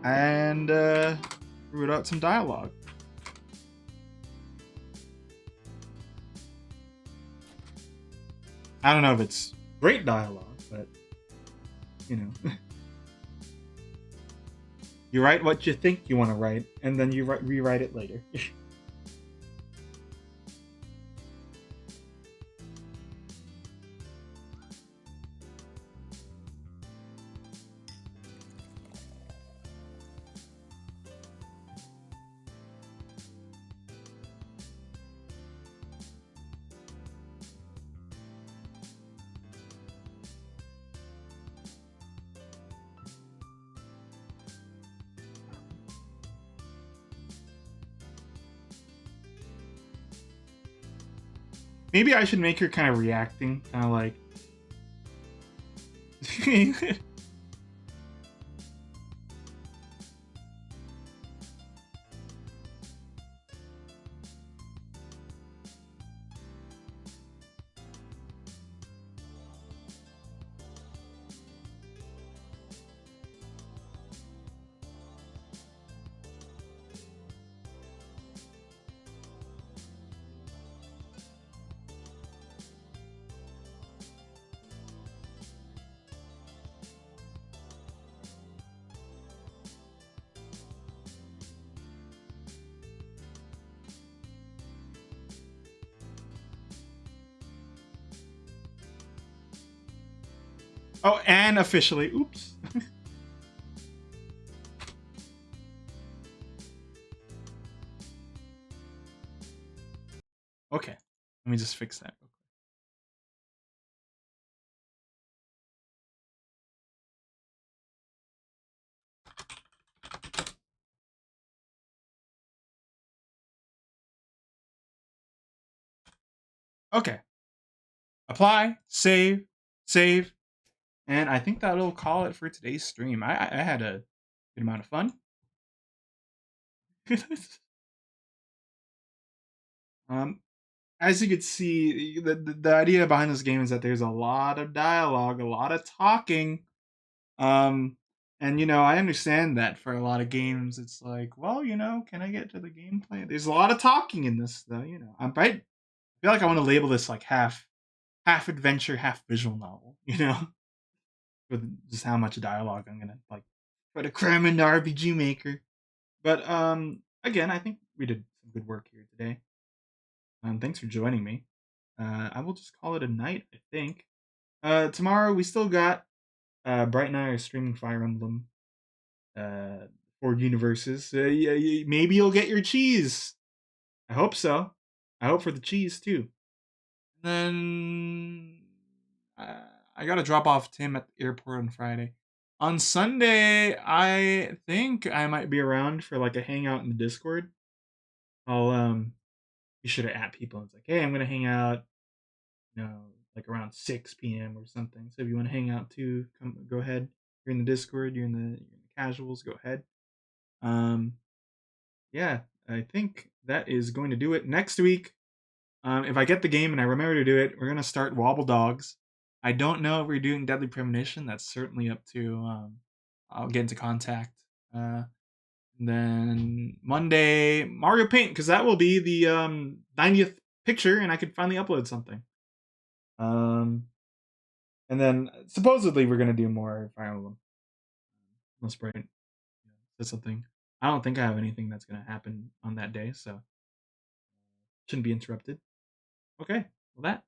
and wrote out some dialogue. I don't know if it's great dialogue, but you know. You write what you think you want to write, and then you rewrite it later. Maybe I should make her kind of reacting, kind of like. Oh, and officially, oops. Okay, let me just fix that. Okay, apply, save, and I think that'll call it for today's stream. I had a good amount of fun. um, as you could see, the idea behind this game is that there's a lot of dialogue, a lot of talking. Um, and I understand that for a lot of games, it's like, well, can I get to the gameplay? There's a lot of talking in this, though. I feel like I want to label this like half adventure, half visual novel. With just how much dialogue I'm gonna like try to cram into RPG Maker. But again, I think we did some good work here today. Thanks for joining me. I will just call it a night, I think. Tomorrow we still got Bright and I are streaming Fire Emblem for universes. Maybe you'll get your cheese. I hope so. I hope for the cheese too. And then I gotta drop off Tim at the airport on Friday. On Sunday, I think I might be around for like a hangout in the Discord. I'll be sure to at people. It's like, hey, I'm gonna hang out, like around 6 p.m. or something. So if you want to hang out too, go ahead. You're in the Discord. You're in the casuals. Go ahead. Um, yeah, I think that is going to do it. Next week, if I get the game and I remember to do it, we're gonna start Wobble Dogs. I don't know if we're doing Deadly Premonition. That's certainly up to. I'll get into contact. Then Monday, Mario Paint, because that will be the 90th picture, and I could finally upload something. And then supposedly we're gonna do more Fire Emblem. Unless Bright says something. I don't think I have anything that's gonna happen on that day, so shouldn't be interrupted. Okay, well that